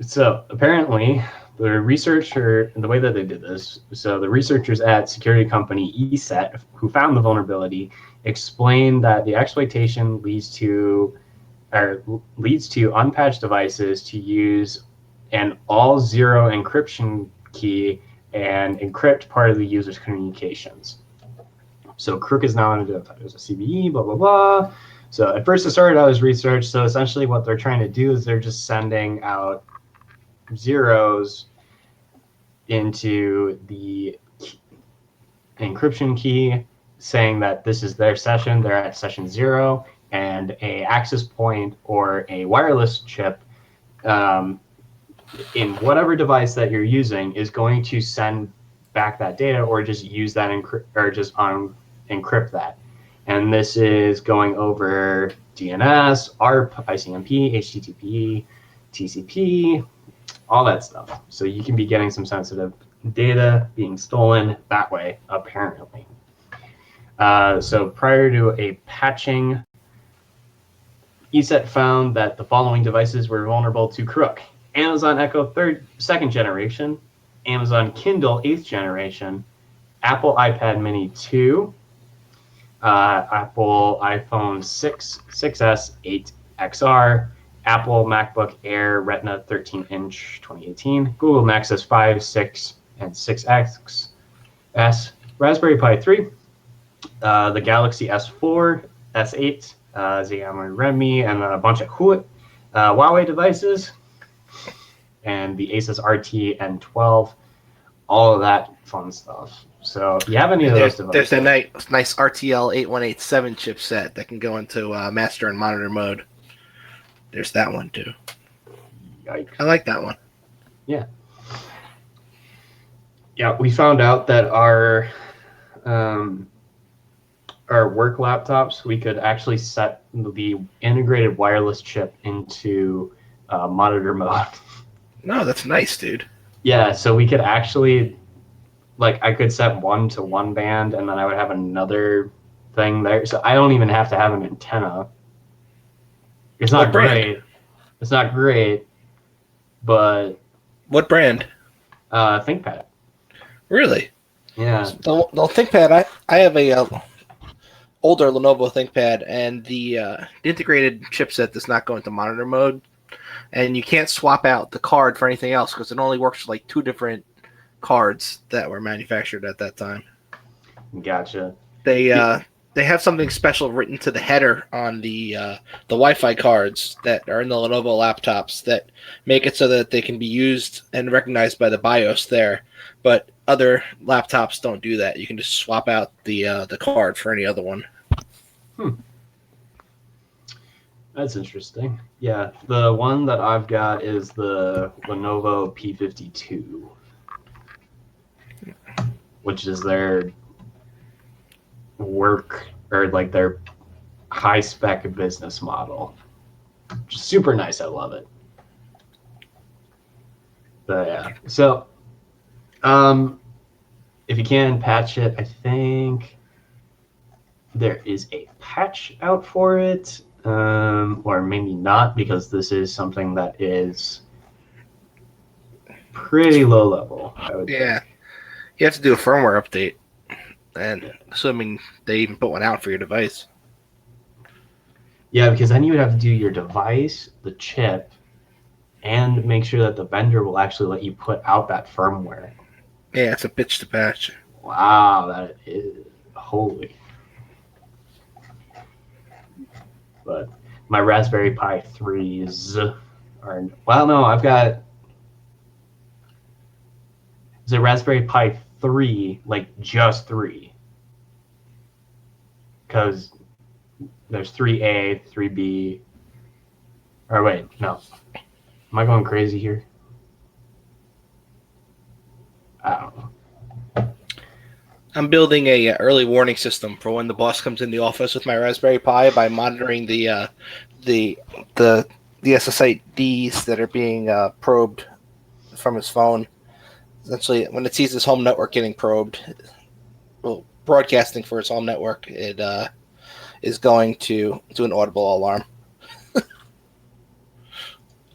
C: so apparently the way that they did this, so the researchers at security company ESET, who found the vulnerability, explained that the exploitation leads to unpatched devices to use an all-zero encryption key and encrypt part of the user's communications. So Crook is now identified as a CVE, blah, blah, blah. So at first it started out as research. So essentially what they're trying to do is they're just sending out zeros into the encryption key, saying that this is their session, they're at session 0, and a access point or a wireless chip in whatever device that you're using is going to send back that data or just use that encrypt that. And this is going over DNS, ARP, ICMP, HTTP, TCP, all that stuff. So you can be getting some sensitive data being stolen that way, apparently. So prior to a patching, ESET found that the following devices were vulnerable to Crook: Amazon Echo 2nd generation, Amazon Kindle 8th generation, Apple iPad Mini 2, Apple iPhone 6, 6S, 8 XR, Apple MacBook Air Retina 13-inch 2018, Google Nexus 5, 6, and 6XS, Raspberry Pi 3, the Galaxy S4, S8, Xiaomi Redmi, and then a bunch of Huawei devices, and the Asus RT N12, all of that fun stuff. So if you have any of those devices,
E: there's a nice RTL 8187 chipset that can go into master and monitor mode. There's that one too.
C: yikes.
E: I like that one.
C: Yeah, we found out that our work laptops, we could actually set the integrated wireless chip into monitor mode.
E: No, that's nice, dude.
C: Yeah, so we could actually, like, I could set one to one band, and then I would have another thing there. So I don't even have to have an antenna. It's not great. It's not great, but
E: What brand?
C: ThinkPad.
E: Really?
C: Yeah.
E: The ThinkPad. I have a older Lenovo ThinkPad, and the integrated chipset does not go into monitor mode, and you can't swap out the card for anything else because it only works for like 2 different cards that were manufactured at that time.
C: Gotcha.
E: They have something special written to the header on the Wi-Fi cards that are in the Lenovo laptops that make it so that they can be used and recognized by the BIOS there. But other laptops don't do that. You can just swap out the card for any other one.
C: That's interesting. Yeah, the one that I've got is the Lenovo P52, which is their work, or like their high spec business model. Just super nice. I love it. But yeah, so if you can patch it, I think there is a patch out for it, or maybe not, because this is something that is pretty low level, I would think.
E: You have to do a firmware update, and assuming they even put one out for your device.
C: Yeah, because then you would have to do your device, the chip, and make sure that the vendor will actually let you put out that firmware.
E: Yeah, it's a bitch to patch.
C: Wow, that is holy. But my Raspberry Pi 3s are, well, no, I've got, is it Raspberry Pi 3, like just 3? Because there's 3A, 3B, or wait, no. Am I going crazy here? I don't know.
E: I'm building a early warning system for when the boss comes in the office with my Raspberry Pi by monitoring the SSIDs that are being probed from his phone. Essentially, when it sees his home network getting probed, well, broadcasting for his home network, it is going to do an audible alarm.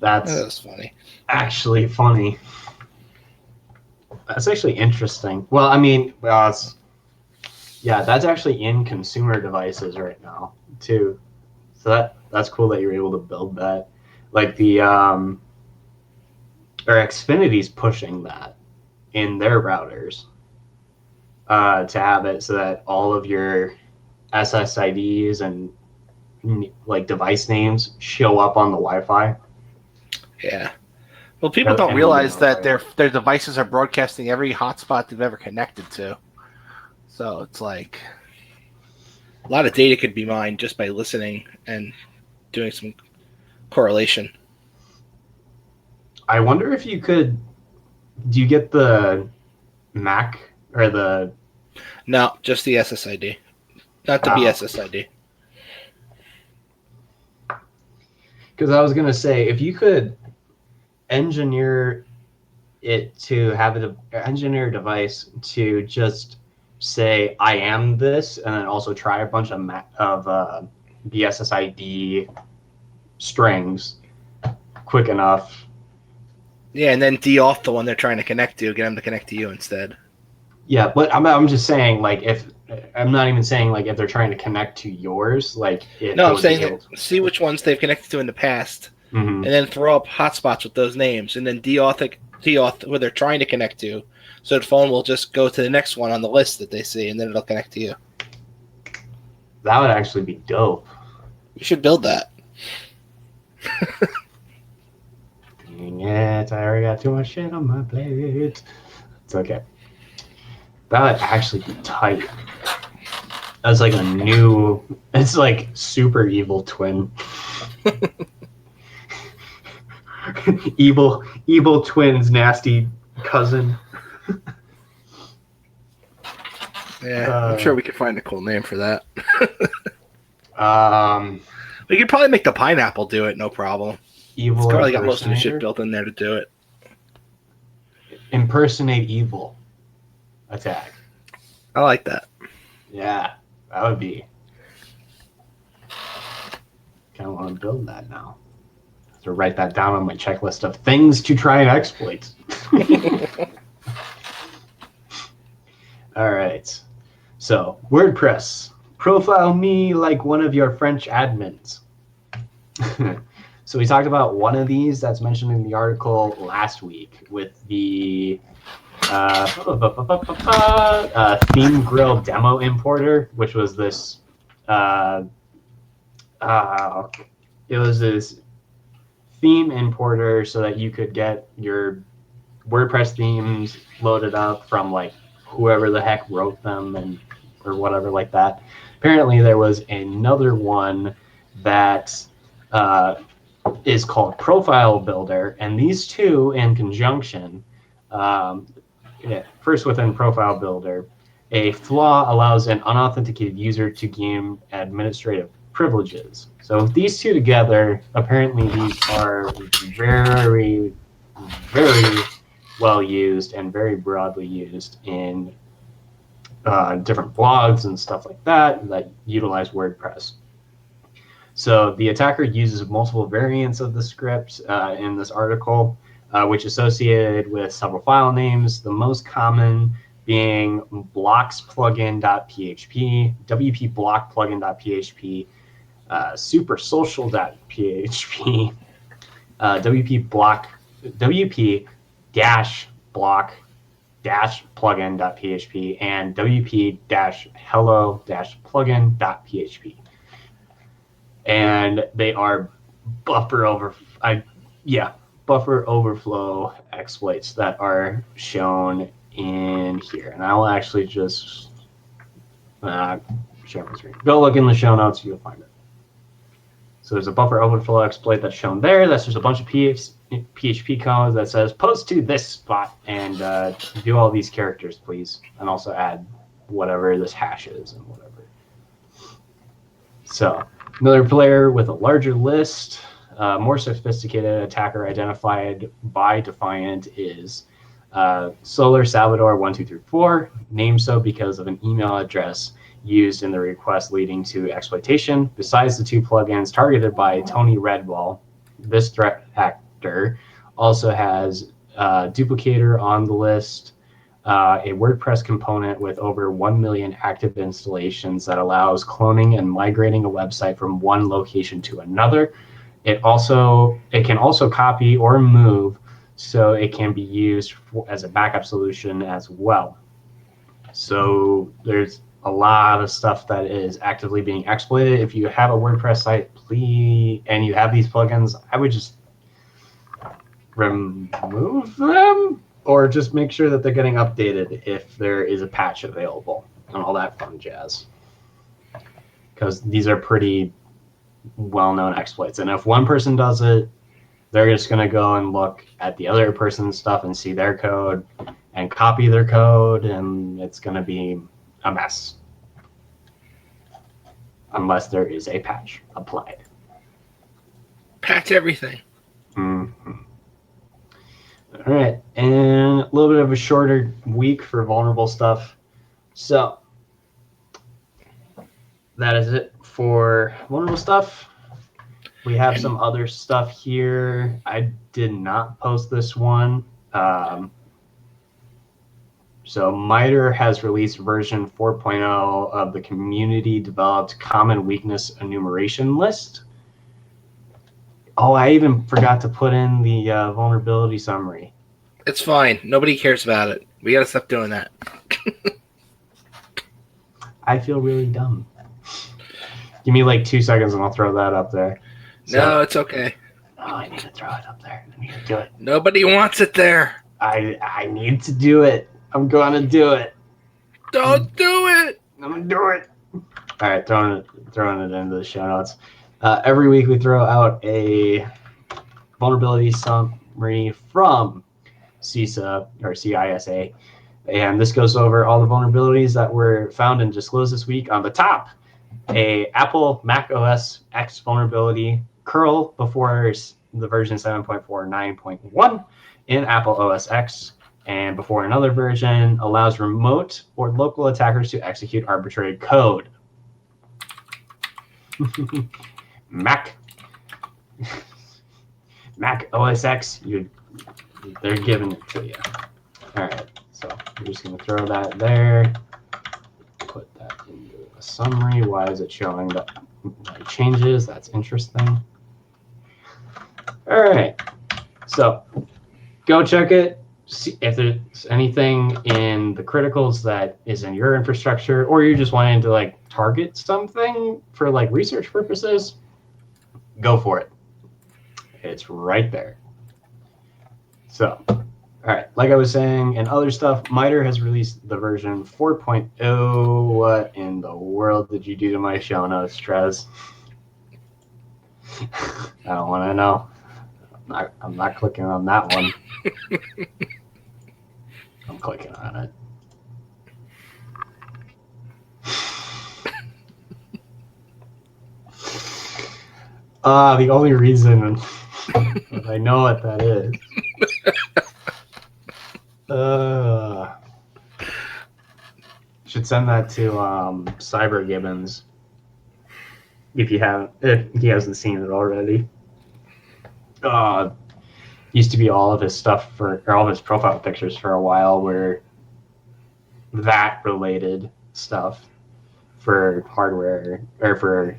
E: That's funny.
C: Actually funny. That's actually interesting. Well, I mean, that's actually in consumer devices right now too. So that's cool that you're able to build that. Like the or Xfinity's pushing that in their routers to have it so that all of your SSIDs and like device names show up on the Wi-Fi.
E: Yeah. Well, people don't realize that their devices are broadcasting every hotspot they've ever connected to. So it's like a lot of data could be mined just by listening and doing some correlation.
C: I wonder if you could. Do you get the Mac or the?
E: No, just the SSID, not the BSSID.
C: Because I was gonna say, if you could engineer it to have engineer a device to just say I am this, and then also try a bunch of BSSID strings quick enough.
E: Yeah, and then D-off the one they're trying to connect to, get them to connect to you instead.
C: Yeah, but I'm just saying, like, if I'm not even saying like if they're trying to connect to yours, like
E: no, I'm saying see which ones they've connected to in the past,
C: mm-hmm.
E: and then throw up hotspots with those names, and then D-off it to you where they're trying to connect to. So the phone will just go to the next one on the list that they see, and then it'll connect to you.
C: That would actually be dope.
E: You should build that.
C: Dang it, I already got too much shit on my plate. It's okay. That would actually be tight. That's like a new... It's like super evil twin. evil twin's nasty cousin.
E: Yeah, I'm sure we could find a cool name for that. We could probably make the pineapple do it, no problem.
C: Evil.
E: It's probably got most of the shit built in there to do it.
C: Impersonate evil. Attack.
E: I like that.
C: Yeah, that would be. Kind of want to build that now. Have to write that down on my checklist of things to try and exploit. All right. So, WordPress. Profile me like one of your French admins. So we talked about one of these that's mentioned in the article last week with the theme grill demo importer, which was this. It was this theme importer so that you could get your WordPress themes loaded up from like whoever the heck wrote them and or whatever like that. Apparently, there was another one that is called Profile Builder, and these two in conjunction. First, within Profile Builder, a flaw allows an unauthenticated user to gain administrative privileges. So these two together, apparently these are very, very well used and very broadly used in different blogs and stuff like that that utilize WordPress. So the attacker uses multiple variants of the script in this article, which associated with several file names, the most common being blocksplugin.php, wp-block-plugin.php, supersocial.php, wp-block-plugin.php, and wp-hello-plugin.php. And they are buffer overflow exploits that are shown in here. And I will actually just share my screen. Go look in the show notes, you'll find it. So there's a buffer overflow exploit that's shown there. That's just a bunch of PHP code that says post to this spot and do all these characters, please. And also add whatever this hash is and whatever. So another player with a larger list, more sophisticated attacker identified by Defiant is Solar Salvador 1234, named so because of an email address used in the request leading to exploitation. Besides the two plugins targeted by Tony Redwall, this threat actor also has Duplicator on the list, a WordPress component with over 1 million active installations that allows cloning and migrating a website from one location to another. It can also copy or move, so it can be used as a backup solution as well. So there's a lot of stuff that is actively being exploited. If you have a WordPress site, and you have these plugins, I would just remove them or just make sure that they're getting updated if there is a patch available and all that fun jazz. Because these are pretty well-known exploits. And if one person does it, they're just going to go and look at the other person's stuff and see their code and copy their code, and it's going to be a mess. Unless there is a patch applied.
E: Patch everything.
C: Mm-hmm. All right, and a little bit of a shorter week for vulnerable stuff. So that is it for vulnerable stuff. We have some other stuff here. I did not post this one. So MITRE has released version 4.0 of the community-developed common weakness enumeration list. Oh, I even forgot to put in the vulnerability summary.
E: It's fine. Nobody cares about it. We gotta stop doing that.
C: I feel really dumb. Give me like 2 seconds and I'll throw that up there.
E: No, it's okay.
C: Oh, I need to throw it up there. I need to do it.
E: Nobody wants it there.
C: I need to do it. I'm gonna do it.
E: Don't do it.
C: I'm gonna do it. All right, throwing it into the show notes. Every week we throw out a vulnerability summary from CISA or CISA, and this goes over all the vulnerabilities that were found and disclosed this week. On the top, a Apple Mac OS X vulnerability, curl before the version 7.49.1 in Apple OS X, and before another version allows remote or local attackers to execute arbitrary code. Mac OS X, they're giving it to you. All right, so I'm just going to throw that there. Put that into a summary. Why is it showing that changes? That's interesting. All right, so go check it. See if there's anything in the criticals that is in your infrastructure, or you're just wanting to like target something for like research purposes. Go for it. It's right there. So, all right, like I was saying, and other stuff, MITRE has released the version 4.0. What in the world did you do to my show notes, Trez? I don't want to know. I'm not clicking on that one. I'm clicking on it. The only reason I know what that is. Should send that to Cyber Gibbons if he hasn't seen it already. Used to be all of his stuff or all of his profile pictures for a while were that related stuff for hardware or for,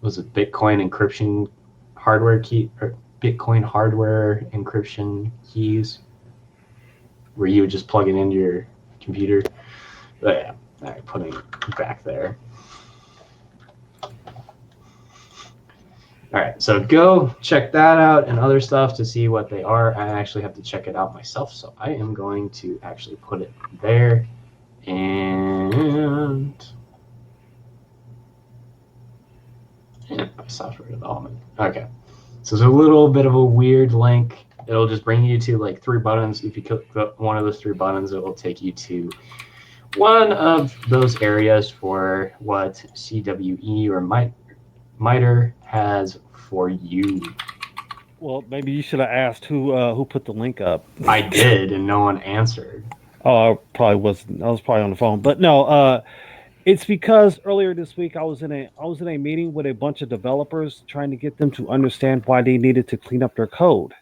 C: was it Bitcoin encryption hardware key or Bitcoin hardware encryption keys where you would just plug it into your computer. But yeah, all right, putting it back there. All right, so go check that out and other stuff to see what they are. I actually have to check it out myself, so I am going to actually put it there. And my software development. Okay, so it's a little bit of a weird link. It'll just bring you to like 3 buttons. If you click one of those 3 buttons, it will take you to one of those areas for what CWE or MITRE has for you.
F: Well, maybe you should have asked who put the link up.
C: I did, and no one answered.
F: Oh, I was probably on the phone, but no. It's because earlier this week I was in a meeting with a bunch of developers trying to get them to understand why they needed to clean up their code.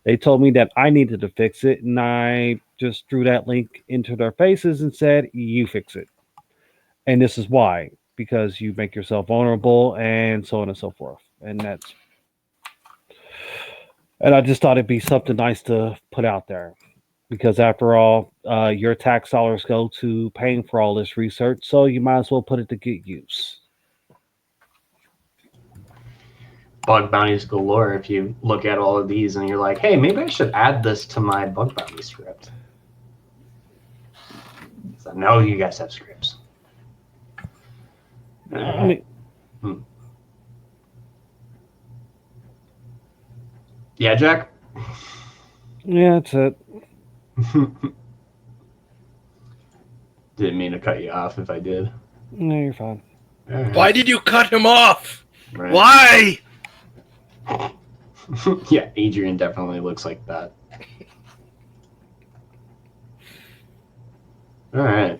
F: They told me that I needed to fix it, and I just threw that link into their faces and said, "You fix it." And this is why, because you make yourself vulnerable and so on and so forth. And I just thought it'd be something nice to put out there, because after all, your tax dollars go to paying for all this research, so you might as well put it to good use.
C: Bug bounties galore. If you look at all of these and you're like, hey, maybe I should add this to my bug bounty script. So I know you guys have scripts. Yeah, Jack?
F: Yeah, that's it.
C: Didn't mean to cut you off if I did.
F: No, you're fine.
C: Right.
E: Why did you cut him off?
C: Right.
E: Why?
C: Yeah, Adrian definitely looks like that. All right.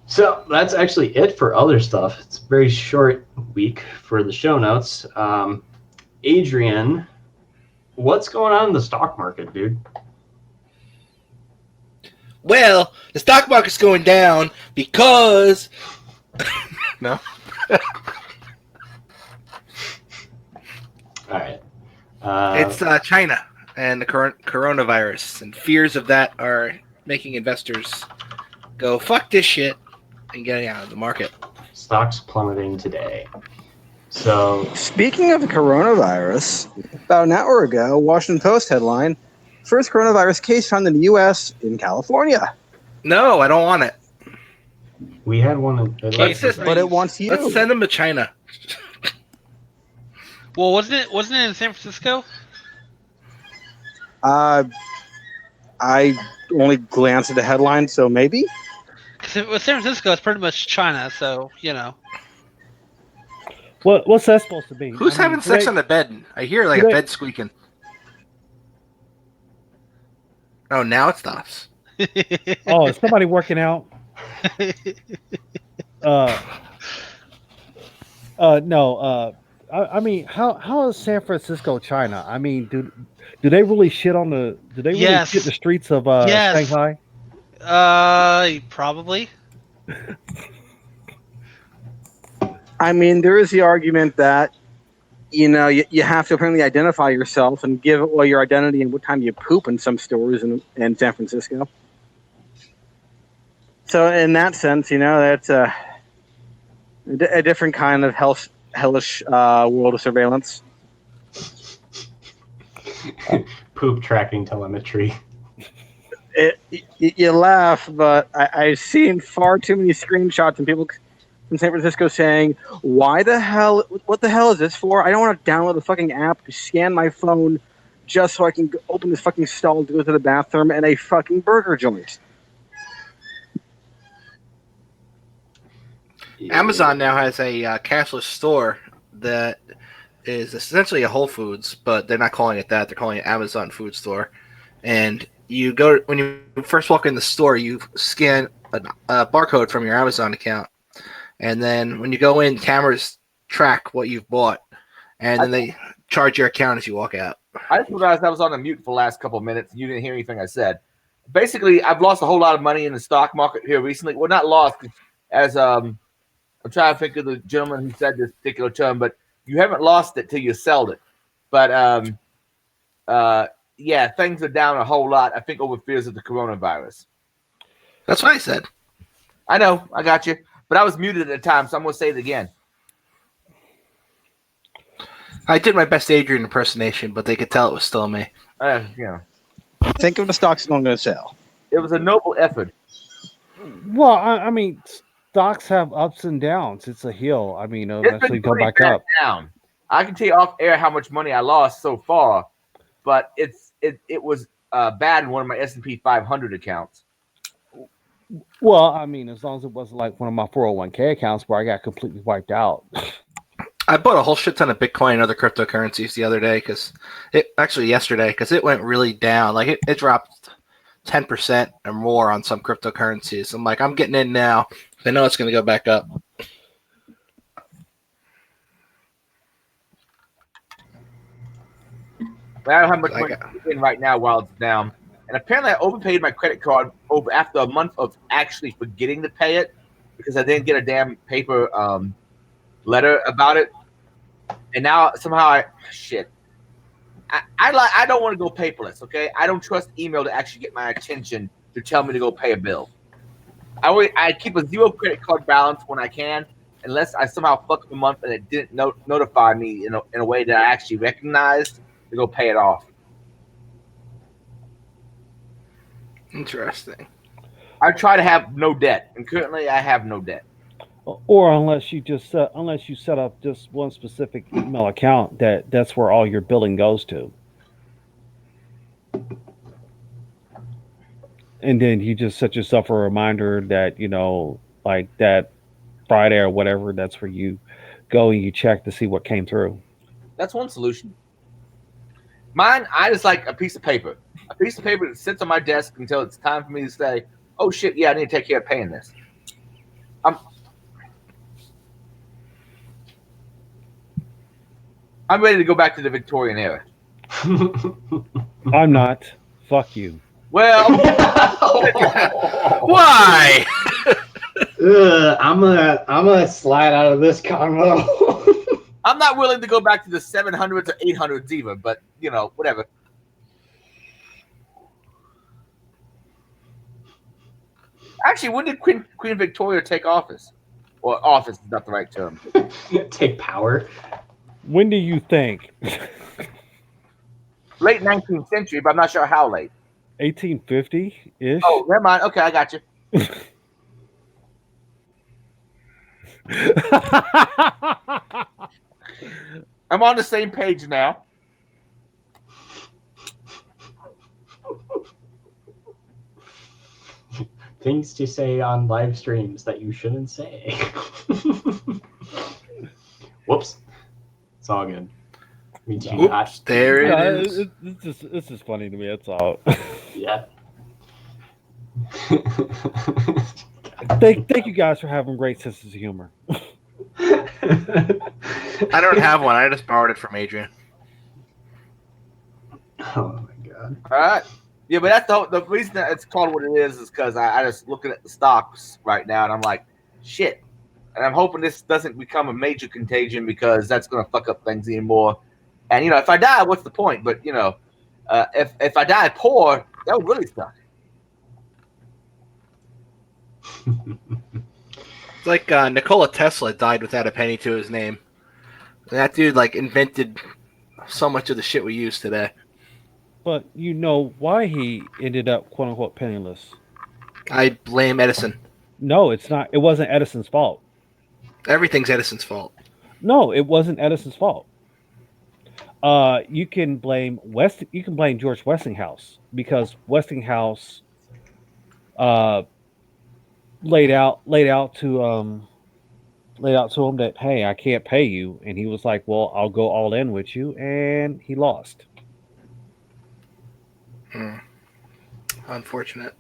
C: So that's actually it for other stuff. It's a very short week for the show notes. Adrian, what's going on in the stock market, dude?
E: Well, the stock market's going down because... No?
C: All right.
E: It's China. and the current coronavirus and fears of that are making investors go fuck this shit and getting out of the market.
C: Stocks plummeting today. So
B: Speaking of the coronavirus, about an hour ago, Washington Post headline: first coronavirus case found in the U.S. in California.
E: No, I don't want it.
C: we had one.
E: Let's just-
B: But it wants you.
E: Let's send them to China.
G: Well, wasn't it in San Francisco?
B: I only glanced at the headline, so maybe.
G: Because if it was San Francisco, it's pretty much China. So
F: What's that supposed to be?
E: Who's having sex on the bed? I hear like a
F: today-
E: bed squeaking. Oh, now it stops.
F: Oh, is somebody working out? No. I mean, how is San Francisco China? I mean, do they really shit on the? Do they really
G: Yes.
F: shit the streets of
G: Yes.
F: Shanghai?
G: Probably.
B: I mean, there is the argument that, you have to apparently identify yourself and give away your identity and what time you poop in some stores in San Francisco. So in that sense, that's a different kind of hellish world of surveillance.
C: Poop tracking telemetry.
B: You laugh, but I've seen far too many screenshots and people from San Francisco saying, what the hell is this for? I don't want to download a fucking app to scan my phone just so I can open this fucking stall to go to the bathroom in a fucking burger joint.
E: Amazon now has a cashless store that is essentially a Whole Foods, but they're not calling it that. They're calling it Amazon Food Store. And you go when you first walk in the store, you scan a barcode from your Amazon account, and then when you go in, cameras track what you've bought, and then they charge your account as you walk out.
A: I just realized I was on a mute for the last couple of minutes. You didn't hear anything I said. Basically, I've lost a whole lot of money in the stock market here recently. Well, not lost, as I'm trying to think of the gentleman who said this particular term, but you haven't lost it till you sold it. But yeah, things are down a whole lot. I think over fears of the coronavirus.
E: That's what I said.
A: I know, I got you, but I was muted at the time, so I'm going to say it again.
E: I did my best Adrian impersonation, but they could tell it was still me.
B: Think of the stocks I'm going to sell.
A: It was a noble effort.
F: Well, I mean, stocks have ups and downs. It's a hill. I mean, it'll
A: It's
F: eventually
A: been
F: go
A: pretty
F: back
A: bad
F: up.
A: down. I can tell you off air how much money I lost so far, but it was bad in one of my S&P 500 accounts.
F: Well, I mean, as long as it wasn't like one of my 401k accounts where I got completely wiped out.
E: I bought a whole shit ton of Bitcoin and other cryptocurrencies the other day yesterday because it went really down. Like it dropped 10% or more on some cryptocurrencies. I'm like, I'm getting in now. I know it's going to go back up.
A: I don't have much money in right now while it's down. And apparently I overpaid my credit card after a month of actually forgetting to pay it because I didn't get a damn paper letter about it. And now somehow I don't want to go paperless, okay? I don't trust email to actually get my attention to tell me to go pay a bill. I keep a zero credit card balance when I can, unless I somehow fuck up a month and it didn't notify me in a way that I actually recognized to go pay it off.
E: Interesting.
A: I try to have no debt, and currently I have no debt.
F: Or unless you set up just one specific email account that's where all your billing goes to. And then you just set yourself a reminder that, like that Friday or whatever, that's where you go and you check to see what came through.
A: That's one solution. Mine, I just like a piece of paper. A piece of paper that sits on my desk until it's time for me to say, oh shit, yeah, I need to take care of paying this. I'm ready to go back to the Victorian era.
F: I'm not. Fuck you.
A: Well,
E: Why?
C: I'm gonna slide out of this convo.
A: I'm not willing to go back to the 700s or 800s either, but, whatever. Actually, when did Queen Victoria take office? Well, office is not the right term.
C: Take power.
F: When do you think?
A: Late 19th century, but I'm not sure how late.
F: 1850 ish.
A: Oh, never mind. Okay, I got you. I'm on the same page now.
C: Things to say on live streams that you shouldn't say. Whoops. It's all good. Me too.
E: Oops, there it
F: No,
E: is.
F: it's just funny to me. That's all.
C: Yeah.
F: Thank you guys for having great senses of humor.
E: I don't have one. I just borrowed it from Adrian.
C: Oh my god.
A: All right. Yeah, but that's the reason that it's called what it is because I just looking at the stocks right now and I'm like, shit. And I'm hoping this doesn't become a major contagion because that's going to fuck up things even more. And, if I die, what's the point? But, if I die poor, that would really suck.
E: It's like Nikola Tesla died without a penny to his name. And that dude invented so much of the shit we use today.
F: But you know why he ended up quote unquote penniless?
E: I blame Edison.
F: No, it's not. It wasn't Edison's fault.
E: Everything's Edison's fault.
F: No, it wasn't Edison's fault. You can blame You can blame George Westinghouse because Westinghouse laid out to him that, hey, I can't pay you, and he was like, well, I'll go all in with you, and he lost.
E: Unfortunate.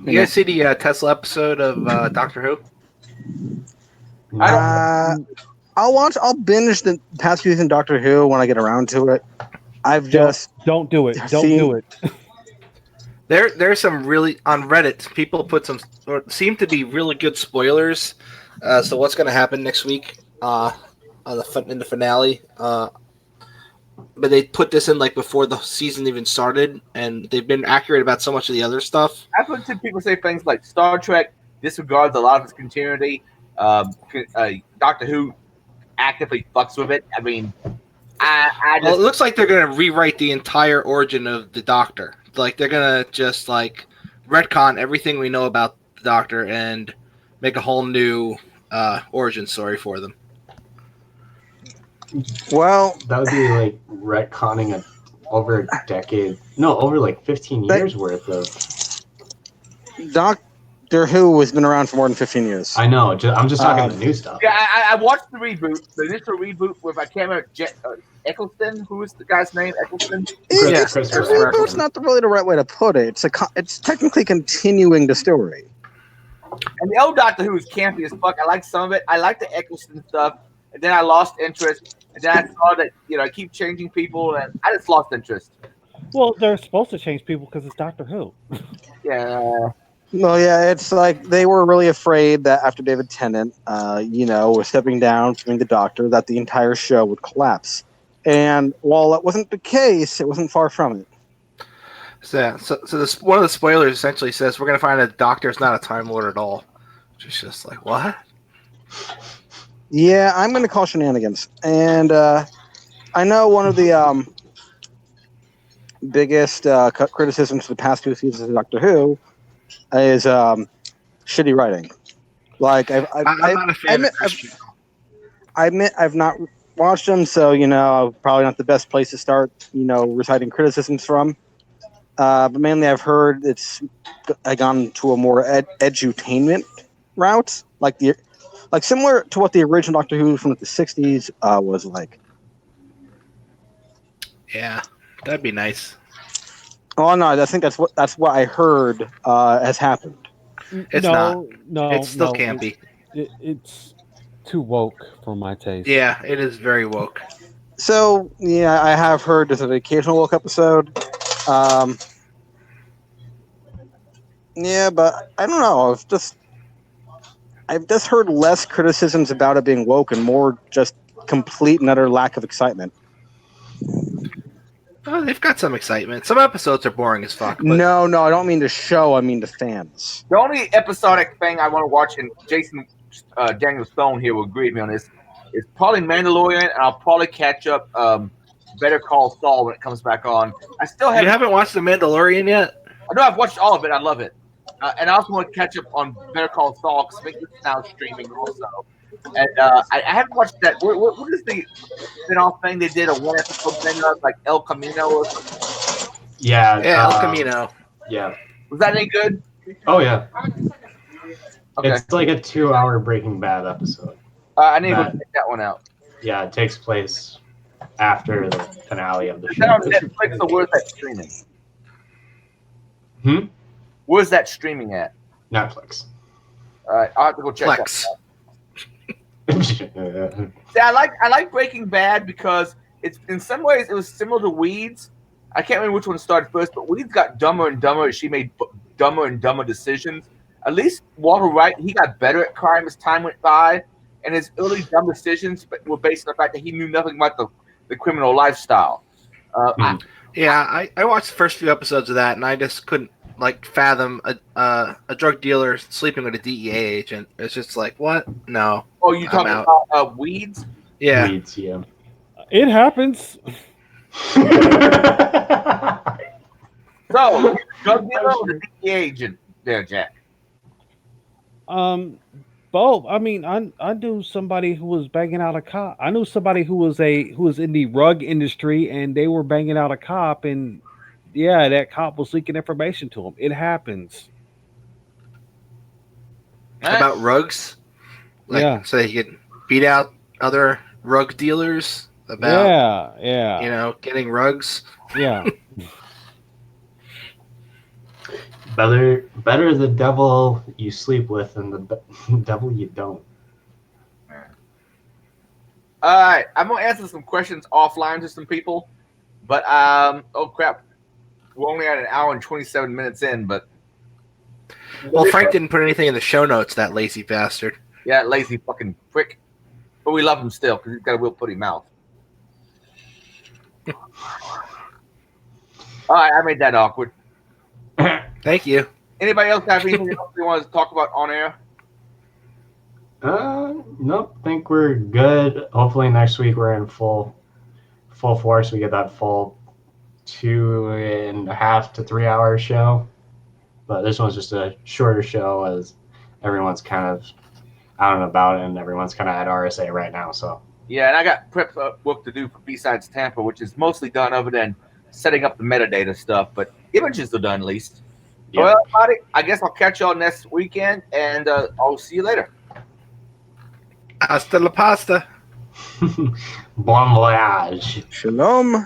E: You guys see the Tesla episode of Doctor Who?
B: I'll binge the past few seasons of Doctor Who when I get around to it.
F: Don't do it. Don't do it.
E: There's some really on Reddit. People put some or seem to be really good spoilers. So what's going to happen next week in the finale? But they put this in before the season even started, and they've been accurate about so much of the other stuff.
A: I've heard some people say things like Star Trek disregards a lot of its continuity. Doctor Who actively fucks with it. I mean, I just,
E: it looks like they're going to rewrite the entire origin of the Doctor. They're going to just retcon everything we know about the Doctor and make a whole new origin story for them.
B: Well,
C: that would be retconning over a decade. No, over 15 years worth of.
B: Doctor Who has been around for more than 15 years.
C: I know. I'm just talking the new stuff.
A: Yeah, I watched the reboot, the initial reboot with I can't remember Eccleston. Who is the guy's name? Eccleston.
B: Reboot's not really the right way to put it. It's technically continuing the story.
A: And the old Doctor Who is campy as fuck. I like some of it. I like the Eccleston stuff, and then I lost interest. And then I saw that I keep changing people, and I just lost interest.
F: Well, they're supposed to change people because it's Doctor Who.
A: Yeah.
B: Well, yeah, it's they were really afraid that after David Tennant, was stepping down from being the Doctor, that the entire show would collapse. And while that wasn't the case, it wasn't far from it.
E: So one of the spoilers essentially says we're going to find a Doctor is not a Time Lord at all. Which is just what?
B: Yeah, I'm going to call shenanigans. And I know one of the biggest criticisms of the past two seasons of Doctor Who is shitty writing. I'm not a fan of Christian. I admit I've not watched them, so probably not the best place to start. Reciting criticisms from. But mainly, I've heard it's gone to a more edutainment route, similar to what the original Doctor Who from the '60s was like.
E: Yeah, that'd be nice.
B: Oh no, I think that's what I heard has happened.
E: It's not. No, it's still campy.
F: It's too woke for my taste.
E: Yeah, it is very woke.
B: So yeah, I have heard there's an occasional woke episode. Yeah, but I don't know. I've just heard less criticisms about it being woke and more just complete and utter lack of excitement.
E: Oh, they've got some excitement. Some episodes are boring as fuck. But
B: No, I don't mean the show. I mean the fans.
A: The only episodic thing I want to watch, and Jason Daniel Stone here will agree with me on this, is probably Mandalorian, and I'll probably catch up Better Call Saul when it comes back on. I still
E: you haven't watched The Mandalorian yet?
A: I know I've watched all of it. I love it. And I also want to catch up on Better Call Saul because I think it's now streaming also. And I haven't watched that. What is the spin-off thing they did? A one episode thing like El Camino or something?
C: Yeah.
E: El Camino.
C: Yeah.
A: Was that any good?
C: Oh yeah.
A: Okay.
C: It's like a 2-hour Breaking Bad episode.
A: I need to go check that one out.
C: Yeah, it takes place after the finale of the
A: Is
C: show.
A: that on Netflix or where's that streaming? Where's that streaming at?
C: Netflix.
A: All right, I'll have to go check
E: Flex.
A: that out. See, I like Breaking Bad because it's in some ways it was similar to Weeds. I can't remember which one started first, but Weeds got dumber and dumber as she made dumber and dumber decisions. At least Walter White, he got better at crime as time went by, and his early dumb decisions were based on the fact that he knew nothing about the criminal lifestyle.
E: I watched the first few episodes of that, and I just couldn't fathom a drug dealer sleeping with a DEA agent. It's just like, what? No.
A: Oh, you talking about Weeds?
E: Yeah.
C: Weeds, yeah.
F: It happens.
A: So, drug dealer or the DEA agent there, Jack?
F: Both. I mean, I knew somebody who was banging out a cop. I knew somebody who was in the rug industry, and they were banging out a cop, and yeah, that cop was leaking information to him. It happens.
E: About rugs?
A: Yeah.
E: So he could beat out other rug dealers about,
F: yeah.
E: Getting rugs.
F: Yeah.
C: Better the devil you sleep with than the devil you don't.
A: All right, I'm gonna answer some questions offline to some people, but oh crap, we're only at an hour and 27 minutes in. But
E: well, Frank didn't put anything in the show notes. That lazy bastard.
A: Yeah, lazy fucking prick. But we love him still because he's got a real pretty mouth. All right, I made that awkward.
E: Thank you.
A: Anybody else have anything else they want to talk about on air?
C: Nope. Think we're good. Hopefully next week we're in full force. We get that full 2.5 to 3 hour show. But this one's just a shorter show as everyone's kind of out and about, and everyone's kind of at RSA right now. So
A: yeah, and I got prep work to do for B-Sides Tampa, which is mostly done other than setting up the metadata stuff, but images are done at least.
C: yeah.
A: Well, everybody, I guess I'll catch y'all next weekend, and I'll see you later.
E: Hasta la pasta.
C: Bon voyage.
B: Shalom.